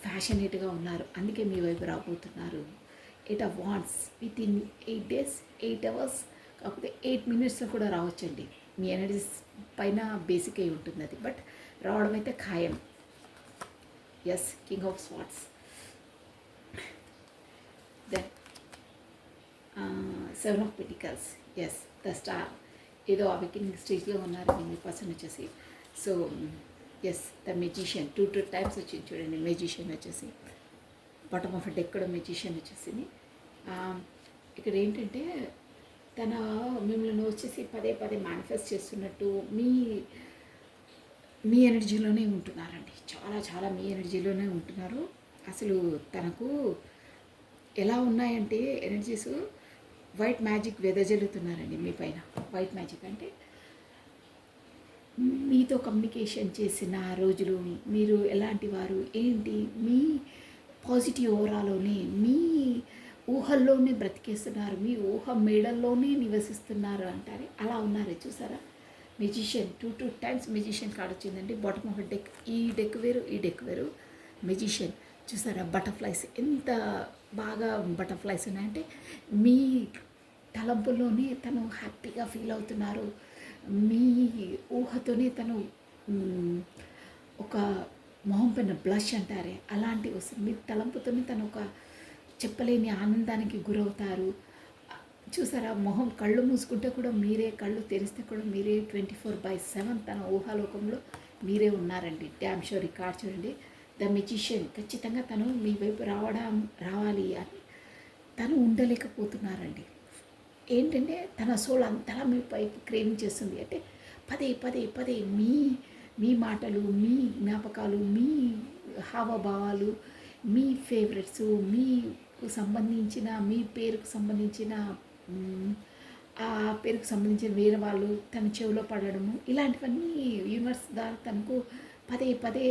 ఫ్యాషనేట్గా ఉన్నారు. అందుకే మీ వైపు రాబోతున్నారు. 8 of Wands with in 8 days, 8 hours, కాకపోతే 8 minutesలో కూడా రావచ్చండి. మీ ఎనర్జీస్ పైన బేసిక్ అయి ఉంటుంది అది, బట్ రావడం అయితే ఖాయం. Yes, king of swords. Then 7 of Pentacles. Yes, the star. ఏదో అవేకినింగ్ స్టేజ్లో ఉన్నారు మీ పర్సన్ వచ్చేసి. So yes, the magician 2 times వచ్చింది చూడండి. మెజిషియన్ వచ్చేసి బాటమ్ ఆఫ్ డెక్ కూడా మెజిషియన్ వచ్చేసింది. ఇక్కడ ఏంటంటే తన మిమ్మల్ని వచ్చేసి పదే పదే మేనిఫెస్ట్ చేస్తున్నట్టు మీ మీ ఎనర్జీలోనే ఉంటున్నారండి. చాలా చాలా మీ ఎనర్జీలోనే ఉంటున్నారు. అసలు తనకు ఎలా ఉన్నాయంటే ఎనర్జీస్ వైట్ మ్యాజిక్ వెదజల్లుతున్నారండి మీ పైన. వైట్ మ్యాజిక్ అంటే మీతో కమ్యూనికేషన్ చేసిన రోజులు, మీరు ఎలాంటి వారు ఏంటి, మీ పాజిటివ్ ఓరాలోనే మీ ఊహల్లోనే బ్రతికేస్తున్నారు, మీ ఊహ మేడల్లోనే నివసిస్తున్నారు అంటారే అలా ఉన్నారు. చూసారా, మెజిషియన్ 2 times మెజిషియన్ కార్డ్ వచ్చిందండి. Bottom of deck. ఈ డెక్ వేరు, ఈ డెక్ వేరు. మెజిషియన్ చూసారా, బటర్ఫ్లైస్ ఎంత బాగా బటర్ఫ్లైస్ ఉన్నాయంటే మీ తలంపుల్లోనే తను హ్యాపీగా ఫీల్ అవుతున్నారు. మీ ఊహతోనే తను ఒక మొహం పైన బ్లష్ అంటారే అలాంటివి వస్తుంది. మీ తలంపుతోనే తను ఒక చెప్పలేని ఆనందానికి గురవుతారు. చూసారా, మొహం కళ్ళు మూసుకుంటే కూడా మీరే, కళ్ళు తెరిస్తే కూడా మీరే. 24/7 తన ఊహాలోకంలో మీరే ఉన్నారండి. Damn sure. ఈ కార్డ్ చూడండి, ద మెజిషియన్. ఖచ్చితంగా తను మీ వైపు రావాలి అని తను ఉండలేకపోతున్నారండి. ఏంటంటే తన సోల్ అంతలా మీ వైపు క్రేవింగ్ చేస్తుంది. అంటే పదే పదే పదే మీ మీ మాటలు, మీ జ్ఞాపకాలు, మీ హావభావాలు, మీ ఫేవరెట్స్, మీకు సంబంధించిన, మీ పేరుకు సంబంధించిన, ఆ పేరుకు సంబంధించిన వేరే వాళ్ళు తన చెవిలో పడడము, ఇలాంటివన్నీ యూనివర్స్ ద్వారా తనకు పదే పదే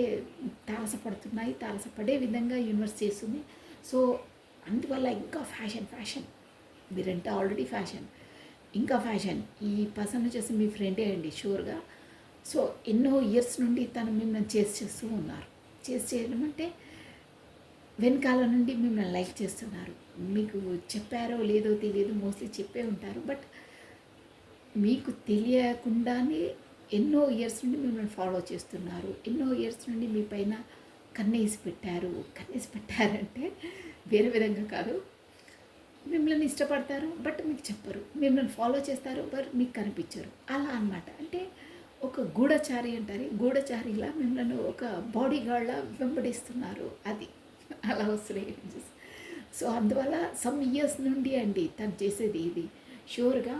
తారసపడుతున్నాయి. తారసపడే విధంగా యూనివర్స్ చేస్తుంది. సో అందువల్ల ఇంకా ఫ్యాషన్ ఫ్యాషన్. మీరంటే ఆల్రెడీ ఫ్యాషన్, ఇంకా ఫ్యాషన్. ఈ పర్సన్ వచ్చేసి మీ ఫ్రెండే అండి షూర్గా. సో ఎన్నో ఇయర్స్ నుండి తను మిమ్మల్ని చేస్తూ ఉన్నారు. చేయడం అంటే వెనకాల నుండి మిమ్మల్ని లైక్ చేస్తున్నారు. మీకు చెప్పారో లేదో తెలియదు, మోస్ట్లీ చెప్పే ఉంటారు. బట్ మీకు తెలియకుండానే ఎన్నో ఇయర్స్ నుండి మిమ్మల్ని ఫాలో చేస్తున్నారు. ఎన్నో ఇయర్స్ నుండి మీ పైన కన్నేసి పెట్టారంటే వేరే విధంగా కాదు. మిమ్మల్ని ఇష్టపడతారు బట్ మీకు చెప్పరు. మిమ్మల్ని ఫాలో చేస్తారు బట్ మీకు కనిపించరు. అలా అన్నమాట. అంటే ఒక గూఢచారి అంటారు. గూఢచారిలా మిమ్మల్ని ఒక బాడీ గార్డ్లా వెంబడిస్తున్నారు. అది అలా వస్తున్నాయి. సో అందువల్ల సమ్ ఇయర్స్ నుండి అండి తను చేసేది ఇది. షూర్గా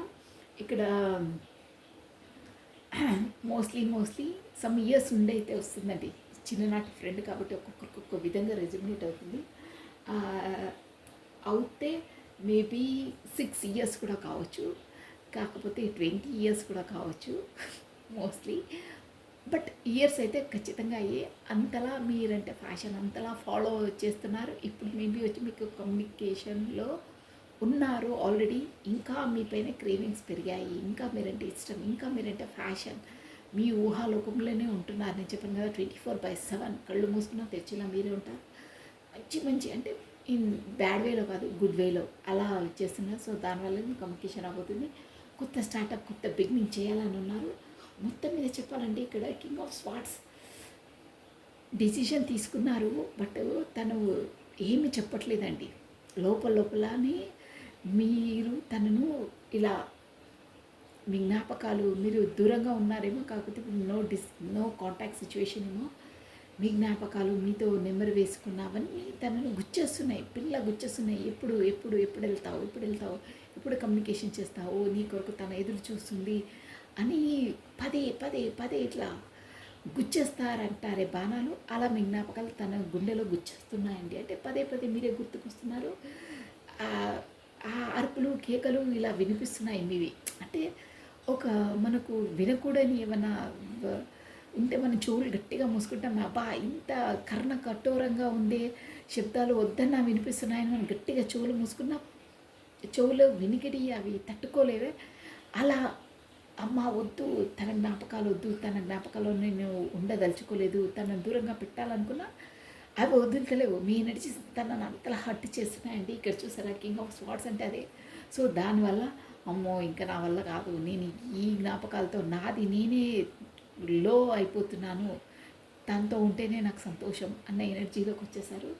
ఇక్కడ మోస్ట్లీ సమ్ ఇయర్స్ నుండి అయితే వస్తుందండి. చిన్ననాటి ఫ్రెండ్ కాబట్టి ఒక్కొక్కరికి ఒక్కొక్క విధంగా రెజ్యూమినేట్ అవుతుంది. అవుతే మేబీ 6 years కూడా కావచ్చు, కాకపోతే 20 years కూడా కావచ్చు మోస్ట్లీ. బట్ ఇయర్స్ అయితే ఖచ్చితంగా అయ్యే. అంతలా మీరంటే ఫ్యాషన్, అంతలా ఫాలో చేస్తున్నారు. ఇప్పుడు మేబీ వచ్చి మీకు కమ్యూనికేషన్లో ఉన్నారు ఆల్రెడీ. ఇంకా మీ పైన క్రేవింగ్స్ పెరిగాయి. ఇంకా మీరంటే ఇష్టం, ఇంకా మీరంటే ఫ్యాషన్. మీ ఊహాలోకంలోనే ఉంటున్నారు. నేను చెప్పాను కదా, 24/7 కళ్ళు మూసుకున్నా తెచ్చినా మీరే ఉంటారు. మంచి అంటే ఇన్ బ్యాడ్ వేలో కాదు, గుడ్ వేలో అలా చేస్తున్నారు. సో దానివల్ల మీ కమ్యూనికేషన్ అవుతుంది. కొత్త స్టార్టప్, కొత్త బిగినింగ్ చేయాలని ఉన్నారు. మొత్తం మీద చెప్పాలంటే ఇక్కడ కింగ్ ఆఫ్ స్వార్డ్స్ డిసిషన్ తీసుకున్నారు. బట్ తను ఏమి చెప్పట్లేదండి. లోపలనే మీరు తనను ఇలా మీ జ్ఞాపకాలు, మీరు దూరంగా ఉన్నారేమో, కాకపోతే నో కాంటాక్ట్ సిచ్యువేషన్ ఏమో. మీ జ్ఞాపకాలు మీతో నెమరు వేసుకున్న అవన్నీ తనను గుచ్చేస్తున్నాయి, పిల్ల గుచ్చేస్తున్నాయి. ఎప్పుడు ఎప్పుడు ఎప్పుడు వెళ్తావు, ఎప్పుడు వెళ్తావు, ఎప్పుడు కమ్యూనికేషన్ చేస్తావు, నీ కొరకు తన ఎదురు చూస్తుంది అని పదే పదే పదే ఇట్లా గుచ్చేస్తారంటారే బాణాలు, అలా మీ జ్ఞాపకాలు తన గుండెలో గుచ్చేస్తున్నాయండి. అంటే పదే పదే మీరే గుర్తుకొస్తున్నారు. ఆ అరుపులు కేకలు ఇలా వినిపిస్తున్నాయి మీవి. అంటే ఒక మనకు వినకూడని ఏమన్నా ఉంటే మనం చెవులు గట్టిగా మూసుకుంటాం. అబ్బా ఇంత కర్ణ కఠోరంగా ఉండే శబ్దాలు వద్దన్నా వినిపిస్తున్నాయని మనం గట్టిగా చెవులు మూసుకున్న చెవులో వినికిడి అవి తట్టుకోలేవే. అలా అమ్మ వద్దు, తన జ్ఞాపకాలు వద్దు, తన జ్ఞాపకాల్లో నేను ఉండదలుచుకోలేదు, తనను దూరంగా పెట్టాలనుకున్నా అవి వదులుతలేవు. మీ ఎనర్జీస్ తనను అంతలా హర్ట్ చేస్తున్నాయండి. ఇక్కడ చూసారా కింగ్ ఆఫ్ స్వార్డ్స్ అంటే అదే. సో దానివల్ల అమ్మో ఇంకా నా వల్ల కాదు, నేను ఈ జ్ఞాపకాలతో నాది నేనే లో అయిపోతున్నాను, తనతో ఉంటేనే నాకు సంతోషం అన్న ఎనర్జీలోకి వచ్చేసారు.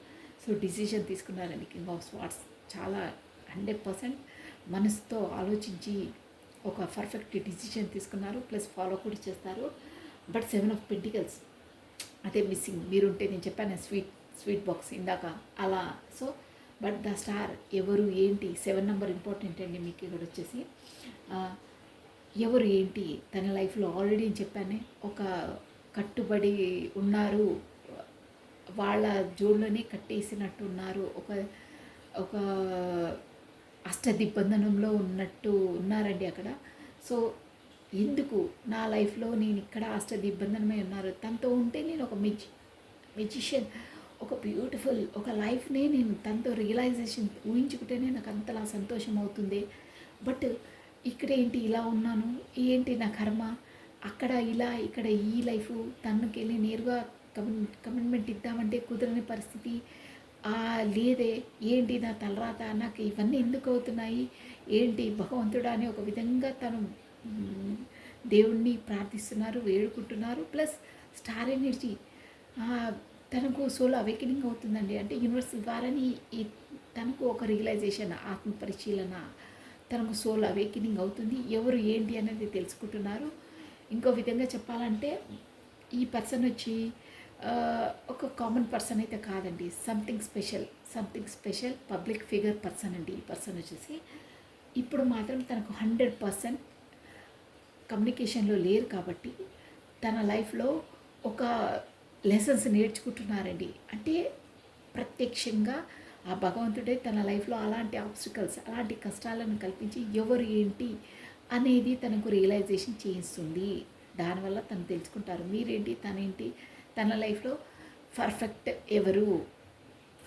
సో డిసిషన్ తీసుకున్నారండి కింగ్ ఆఫ్ స్వార్డ్స్. చాలా 100% మనసుతో ఆలోచించి ఒక పర్ఫెక్ట్ డిసిషన్ తీసుకున్నారు, ప్లస్ ఫాలో కూడా చేస్తారు. బట్ 7 ఆఫ్ పెంటికల్స్ అదే మిస్సింగ్. మీరుంటే నేను చెప్పాను స్వీట్ బాక్స్ ఇందాక అలా. సో బట్ ద స్టార్ ఎవరు ఏంటి, 7 నెంబర్ ఇంపార్టెంట్ అండి మీకు. ఇక్కడ వచ్చేసి ఎవరు ఏంటి తన లైఫ్లో ఆల్రెడీ చెప్పానే, ఒక కట్టుబడి ఉన్నారు, వాళ్ళ జోళ్ళని కట్టేసినట్టు ఉన్నారు, ఒక ఒక అష్టదిగ్బంధనంలో ఉన్నట్టు ఉన్నారండి అక్కడ. సో ఎందుకు నా లైఫ్లో నేను ఇక్కడ అష్టదిగ్బంధనమై ఉన్నారు, తనతో ఉంటే నేను ఒక మెజిషియన్, ఒక బ్యూటిఫుల్ ఒక లైఫ్నే నేను తనతో రియలైజేషన్ ఊహించుకుంటేనే నాకు అంతలా సంతోషం అవుతుంది. బట్ ఇక్కడ ఏంటి ఇలా ఉన్నాను, ఏంటి నా కర్మ, అక్కడ ఇలా ఇక్కడ ఈ లైఫ్, తనకి వెళ్ళి నేరుగా కమిట్మెంట్ ఇద్దామంటే కుదరని పరిస్థితి, లేదే ఏంటి నా తలరాత, నాకు ఇవన్నీ ఎందుకు అవుతున్నాయి ఏంటి భగవంతుడా అని ఒక విధంగా తను దేవుణ్ణి ప్రార్థిస్తున్నారు, వేడుకుంటున్నారు. ప్లస్ స్టార్ ఎనర్జీ తనకు సోల్ అవేకెనింగ్ అవుతుందండి. అంటే యూనివర్స్ ద్వారాని తనకు ఒక రియలైజేషన్, ఆత్మ పరిశీలన, తనకు సోల్ అవేకెనింగ్ అవుతుంది. ఎవరు ఏంటి అనేది తెలుసుకుంటున్నారు. ఇంకో విధంగా చెప్పాలంటే ఈ పర్సన్ వచ్చి ఒక కామన్ పర్సన్ అయితే కాదండి, something special public figure person అండి ఈ పర్సన్ వచ్చేసి. ఇప్పుడు మాత్రం తనకు 100% కమ్యూనికేషన్లో లేరు కాబట్టి తన లైఫ్లో ఒక లెసన్స్ నేర్చుకుంటున్నారండి. అంటే ప్రత్యక్షంగా ఆ భగవంతుడే తన లైఫ్లో అలాంటి ఆబ్స్టికల్స్, అలాంటి కష్టాలను కల్పించి ఎవరు ఏంటి అనేది తనకు రియలైజేషన్ చేయిస్తుంది. దానివల్ల తను తెలుసుకుంటారు మీరేంటి, తనేంటి, తన లైఫ్లో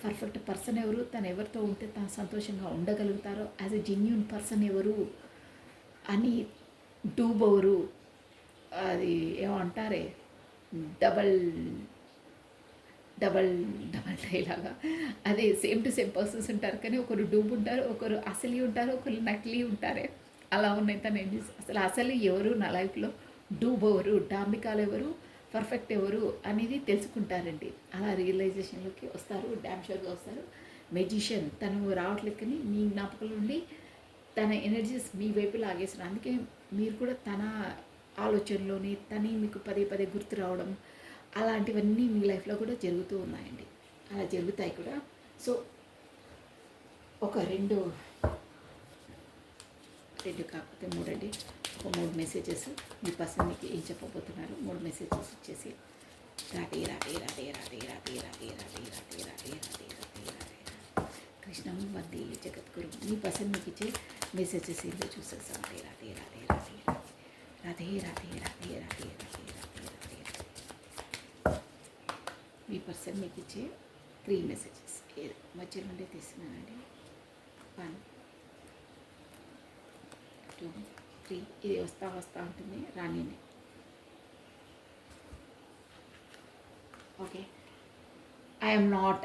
పర్ఫెక్ట్ పర్సన్ ఎవరు, తను ఎవరితో ఉంటే తను సంతోషంగా ఉండగలుగుతారో, యాజ్ ఎ జెన్యూన్ పర్సన్ ఎవరు అని డూబోరు, అది ఏమంటారే డబల్ డైలాగా, అదే సేమ్ టు సేమ్ పర్సన్స్ ఉంటారు కానీ ఒకరు డూబ్ ఉంటారు, ఒకరు అసలు ఉంటారు, ఒకరు నకిలీ ఉంటారే. అలా ఉన్నాయి తను ఏం చేసి అసలు ఎవరు నా లైఫ్లో, డూబ్ ఎవరు, డాంబికాలు ఎవరు, పర్ఫెక్ట్ ఎవరు అనేది తెలుసుకుంటారండి. అలా రియలైజేషన్లోకి వస్తారు, డ్యామ్ షోర్గా వస్తారు. మెజిషియన్ తను రావట్లేదు కానీ మీ జ్ఞాపకం నుండి తన ఎనర్జీస్ మీ వైపు లాగేస్తున్నారు. అందుకే మీరు కూడా తన ఆలోచనలోని తని మీకు పదే పదే గుర్తు రావడం అలాంటివన్నీ మీ లైఫ్లో కూడా జరుగుతూ ఉన్నాయండి, అలా జరుగుతాయి కూడా. సో ఒక రెండు కాకపోతే మూడండి, ఒక 3 మెసేజెస్ మీ పర్సన్ మీకు ఏం చెప్పబోతున్నారు. 3 మెసేజెస్ వచ్చేసి రాధే రాధే రాధే రాధే రాధే రాధే రాధే రాధే రాధే రాధే రాధే రాధే కృష్ణం వందే జగద్గురు. మీ పర్సన్ మీకు ఇచ్చే మెసేజెస్ ఏంటో చూసేసాం. రాధే రాధే రాధే రాధే రాధే రాధే రాధే రాధే రాధే రాధే మీ పర్సన్ మీకు ఇచ్చే 3 మెసేజెస్ మధ్య నుండి తీస్తున్నానండి. 1 2 3 ఇది వస్తా ఉంటుంది, రానియండి. Okay, I am not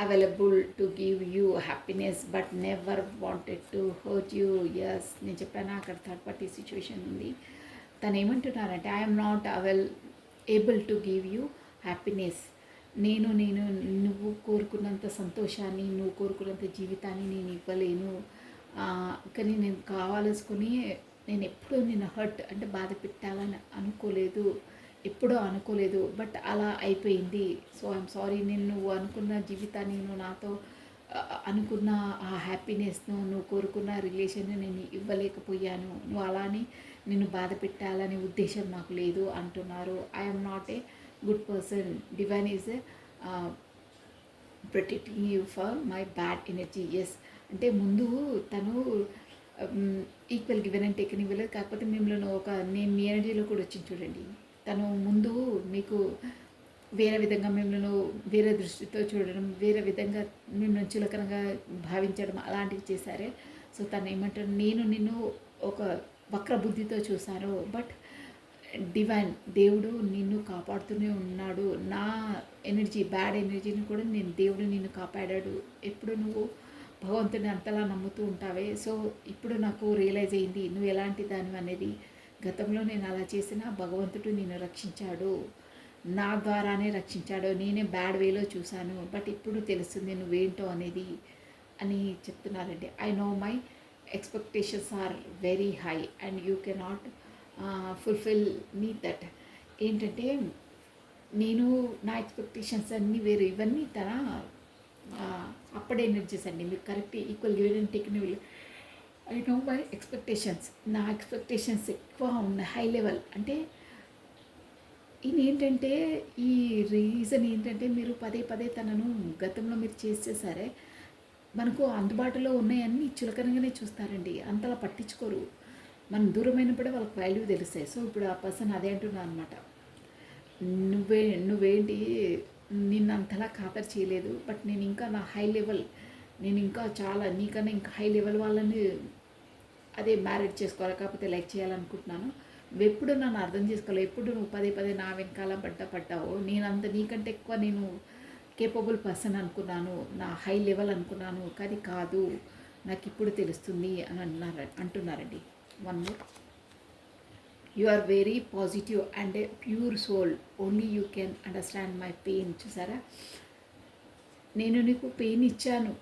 available to give you happiness but never wanted to hurt you. yes, నేను చెప్పాను అక్కడ థర్డ్ పార్టీ సిచ్యువేషన్ ఉంది. తను ఏమంటున్నారంటే I am not able to give you happiness. నేను నువ్వు కోరుకున్నంత సంతోషాన్ని, నువ్వు కోరుకున్నంత జీవితాన్ని నేను ఇవ్వలేను, కానీ నేను కావాల్సుకొని నేను ఎప్పుడూ నేను హర్ట్ అంటే బాధ పెట్టాలని అనుకోలేదు. ఎప్పుడూ అనుకోలేదు, బట్ అలా అయిపోయింది. So I'm sorry. నేను నువ్వు అనుకున్న జీవితాన్ని, నువ్వు నాతో అనుకున్న ఆ హ్యాపీనెస్ను, నువ్వు కోరుకున్న రిలేషన్ని నేను ఇవ్వలేకపోయాను. నువ్వు అలా అని నిన్ను బాధ పెట్టాలనే ఉద్దేశం నాకు లేదు అంటున్నారు. I'm not a good person. Divine is protecting you for my bad energy. Yes అంటే ముందు తను ఈక్వల్ గివెన్ అండ్ టేకెన్ ఇవ్వలేదు. కాకపోతే మిమ్మల్ని నేను మీ ఎనర్జీలో కూడా వచ్చింది చూడండి. తను ముందు మీకు వేరే విధంగా మిమ్మల్ని వేరే దృష్టితో చూడడం, వేరే విధంగా మిమ్మల్ని చులకనగా భావించడం అలాంటివి చేశారే. సో తను ఏమంటారు, నేను నిన్ను ఒక వక్ర బుద్ధితో చూశాను, బట్ డివైన్ దేవుడు నిన్ను కాపాడుతూనే ఉన్నాడు. నా ఎనర్జీ, బ్యాడ్ ఎనర్జీని కూడా దేవుడు నిన్ను కాపాడాడు. ఎప్పుడు నువ్వు భగవంతుని అంతలా నమ్ముతూ ఉంటావే. సో ఇప్పుడు నాకు రియలైజ్ అయింది నువ్వు ఎలాంటి దానివి అనేది. గతంలో నేను అలా చేసినా భగవంతుడు నిన్ను రక్షించాడు, నా ద్వారానే రక్షించాడు. నేనే బ్యాడ్ వేలో చూశాను, బట్ ఇప్పుడు తెలుస్తుంది నువ్వేంటో అనేది అని చెప్తున్నారండి. I know my expectations are very high and you cannot fulfil me that. ఏంటంటే నేను నా ఎక్స్పెక్టేషన్స్ అన్నీ వేరు. ఇవన్నీ తన అప్పుడే ఎనర్జీస్ అండి. మీరు correct equal given and taken. I know my expectations. నా ఎక్స్పెక్టేషన్స్ ఎక్కువ ఉన్నాయి, హై లెవెల్. అంటే ఇది ఏంటంటే ఈ రీజన్ ఏంటంటే మీరు పదే పదే తనను గతంలో మీరు చేసేసారే. మనకు అందుబాటులో ఉన్నాయన్నీ చులకనగానే చూస్తారండి, అంతలా పట్టించుకోరు. మనం దూరమైనప్పుడే వాళ్ళకి వాల్యూ తెలుస్తాయి. సో ఇప్పుడు ఆ పర్సన్ అదే అంటున్నాను అనమాట. నువ్వేంటి నిన్ను అంతలా ఖాతరు చేయలేదు, బట్ నేను ఇంకా నా హై లెవెల్, నేను ఇంకా చాలా నీకన్నా ఇంకా హై లెవెల్ వాళ్ళని అదే మ్యారేజ్ చేసుకోవాలి, కాకపోతే లైక్ చేయాలనుకుంటున్నాను. ఎప్పుడు నన్ను అర్థం చేసుకోవాలి. ఎప్పుడు నువ్వు పదే పదే నా వెనకాల పడ్డావు. నేనంత నీకంటే ఎక్కువ నేను కేపబుల్ పర్సన్ అనుకున్నాను, నా హై లెవెల్ అనుకున్నాను, కానీ కాదు, నాకు ఇప్పుడు తెలుస్తుంది అని అంటున్నారండి. One more. You are very positive and a pure soul. Only you can understand my pain. చూసారా, నేను నీకు పెయిన్ ఇచ్చాను,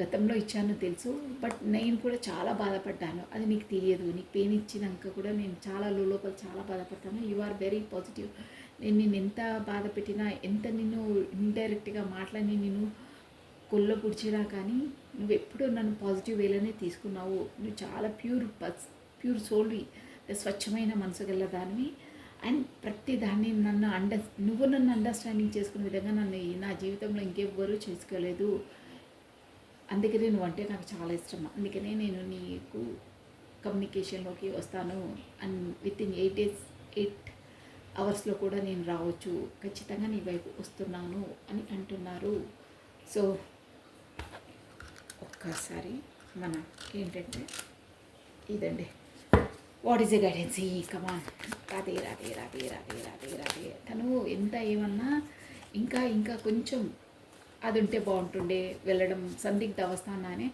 గతంలో ఇచ్చాను తెలుసు, బట్ నేను కూడా చాలా బాధపడ్డాను. అది నీకు తెలియదు. నీకు పెయిన్ ఇచ్చినాక కూడా నేను చాలా లోపల చాలా బాధపడతాను. You are very positive. నేను ఎంత బాధ పెట్టినా, ఎంత నిన్ను ఇండైరెక్ట్గా మాట్లాడి నిన్ను కొల్లపుడిచినా కానీ నువ్వు ఎప్పుడూ నన్ను పాజిటివ్ వేలోనే తీసుకున్నావు. నువ్వు చాలా ప్యూర్ సోల్వి, స్వచ్ఛమైన మనసు గల దానివి. అండ్ ప్రతి దాన్ని నువ్వు నన్ను అండర్స్టాండింగ్ చేసుకునే విధంగా నన్ను నా జీవితంలో ఇంకెవ్వరూ చేసుకోలేదు. అందుకనే నువ్వు అంటే నాకు చాలా ఇష్టం. అందుకనే నేను నీకు కమ్యూనికేషన్లోకి వస్తాను. అండ్ వితిన్ 8 అవర్స్లో కూడా నేను రావచ్చు, ఖచ్చితంగా నీ వైపు వస్తున్నాను అని అంటున్నారు. సో ఒక్కసారి మనం ఏంటంటే ఇదండి, వాట్ ఈజ్ ఎ గైడెన్స్. కమాన్, రాదే రాదే రాదే రాదే రాదే రాదే. తను ఎంత ఏమన్నా ఇంకా కొంచెం అది ఉంటే బాగుంటుండే, వెళ్ళడం సందిగ్ధ అవస్థానానే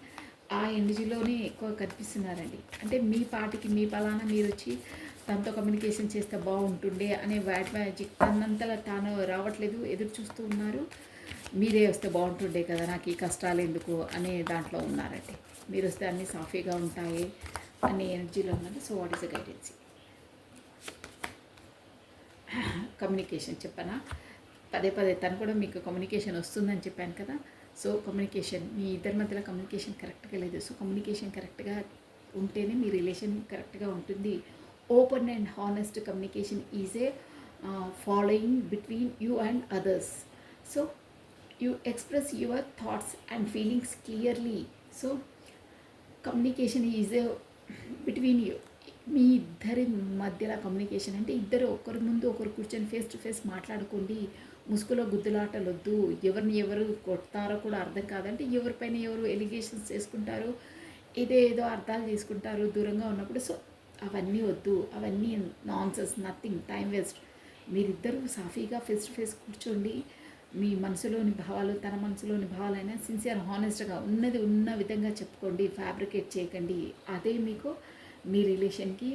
ఆ ఎనర్జీలోనే ఎక్కువ కనిపిస్తున్నారండి. అంటే మీ పాటికి మీ పలానా మీరు వచ్చి తనతో కమ్యూనికేషన్ చేస్తే బాగుంటుండే అనే వైట్ మ్యాజిక్ తనంతలా తాను రావట్లేదు, ఎదురు చూస్తూ ఉన్నారు. మీరే వస్తే బాగుంటుండే కదా, నాకు ఈ కష్టాలు ఎందుకు అనే దాంట్లో ఉన్నారండి. మీరు వస్తే అన్నీ సాఫీగా ఉంటాయి అనే ఎనర్జీలో ఉన్నారు. So what is the guidance? Communication చెప్పనా, పదే తను కూడా మీకు కమ్యూనికేషన్ వస్తుందని చెప్పాను కదా. సో కమ్యూనికేషన్, మీ ఇద్దరి మధ్యలో కమ్యూనికేషన్ కరెక్ట్గా లేదు. సో కమ్యూనికేషన్ కరెక్ట్గా ఉంటేనే మీ రిలేషన్ కరెక్ట్గా ఉంటుంది. Open and honest communication is a following between you and others. So you express your thoughts and feelings clearly. So communication is a between you, మీ ఇద్దరి మధ్యలో కమ్యూనికేషన్. అంటే ఇద్దరు ఒకరి ముందు ఒకరు కూర్చొని ఫేస్ టు ఫేస్ మాట్లాడుకోండి. ముసుగులో గుద్దులాటలు వద్దు. ఎవరిని ఎవరు కొడతారో కూడా అర్థం కాదంటే ఎవరిపైన ఎవరు ఎలిగేషన్స్ చేసుకుంటారు, ఏదో అర్థాలు చేసుకుంటారు దూరంగా ఉన్నప్పుడు. సో అవన్నీ వద్దు, అవన్నీ నాన్సెన్స్, నథింగ్, టైం వేస్ట్. మీరిద్దరూ సాఫీగా ఫేస్ టు ఫేస్ కూర్చోండి. మీ మనసులోని భావాలు, తన మనసులోని భావాలైనా సిన్సియర్ హానెస్ట్గా ఉన్నది ఉన్న విధంగా చెప్పుకోండి, ఫ్యాబ్రికేట్ చేయకండి. అదే మీకు మీ రిలేషన్కి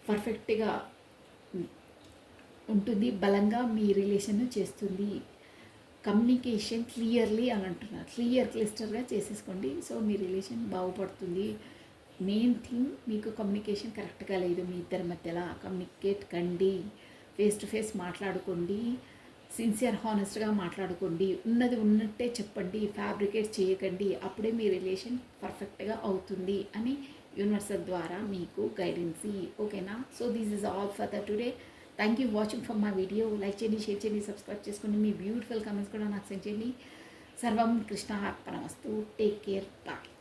పర్ఫెక్ట్గా ఉంటుంది, బలంగా మీ రిలేషన్ చేస్తుంది. కమ్యూనికేషన్ క్లియర్లీ అని అంటున్నారు, క్లిస్టర్గా చేసేసుకోండి. సో మీ రిలేషన్ బాగుపడుతుంది. మెయిన్ థింగ్ మీకు కమ్యూనికేషన్ కరెక్ట్గా లేదు, మీ ఇద్దరి మధ్యలో కమ్యూనికేట్ కండి. ఫేస్ టు ఫేస్ మాట్లాడుకోండి, సిన్సియర్ హానెస్ట్గా మాట్లాడుకోండి, ఉన్నది ఉన్నట్టే చెప్పండి, ఫ్యాబ్రికేట్ చేయకండి, అప్పుడే మీ రిలేషన్ పర్ఫెక్ట్గా అవుతుంది అని యూనివర్సల్ ద్వారా మీకు గైడెన్స్. ఓకేనా? So this is all for the today. Thank you watching for my video. Like చేయండి, షేర్ చేయండి, సబ్స్క్రైబ్ చేసుకోండి, మీ బ్యూటిఫుల్ కమెంట్స్ కూడా నాకు సెండ్ చేయండి. సర్వం కృష్ణ అర్పణమస్తు. Take care. బాయ్.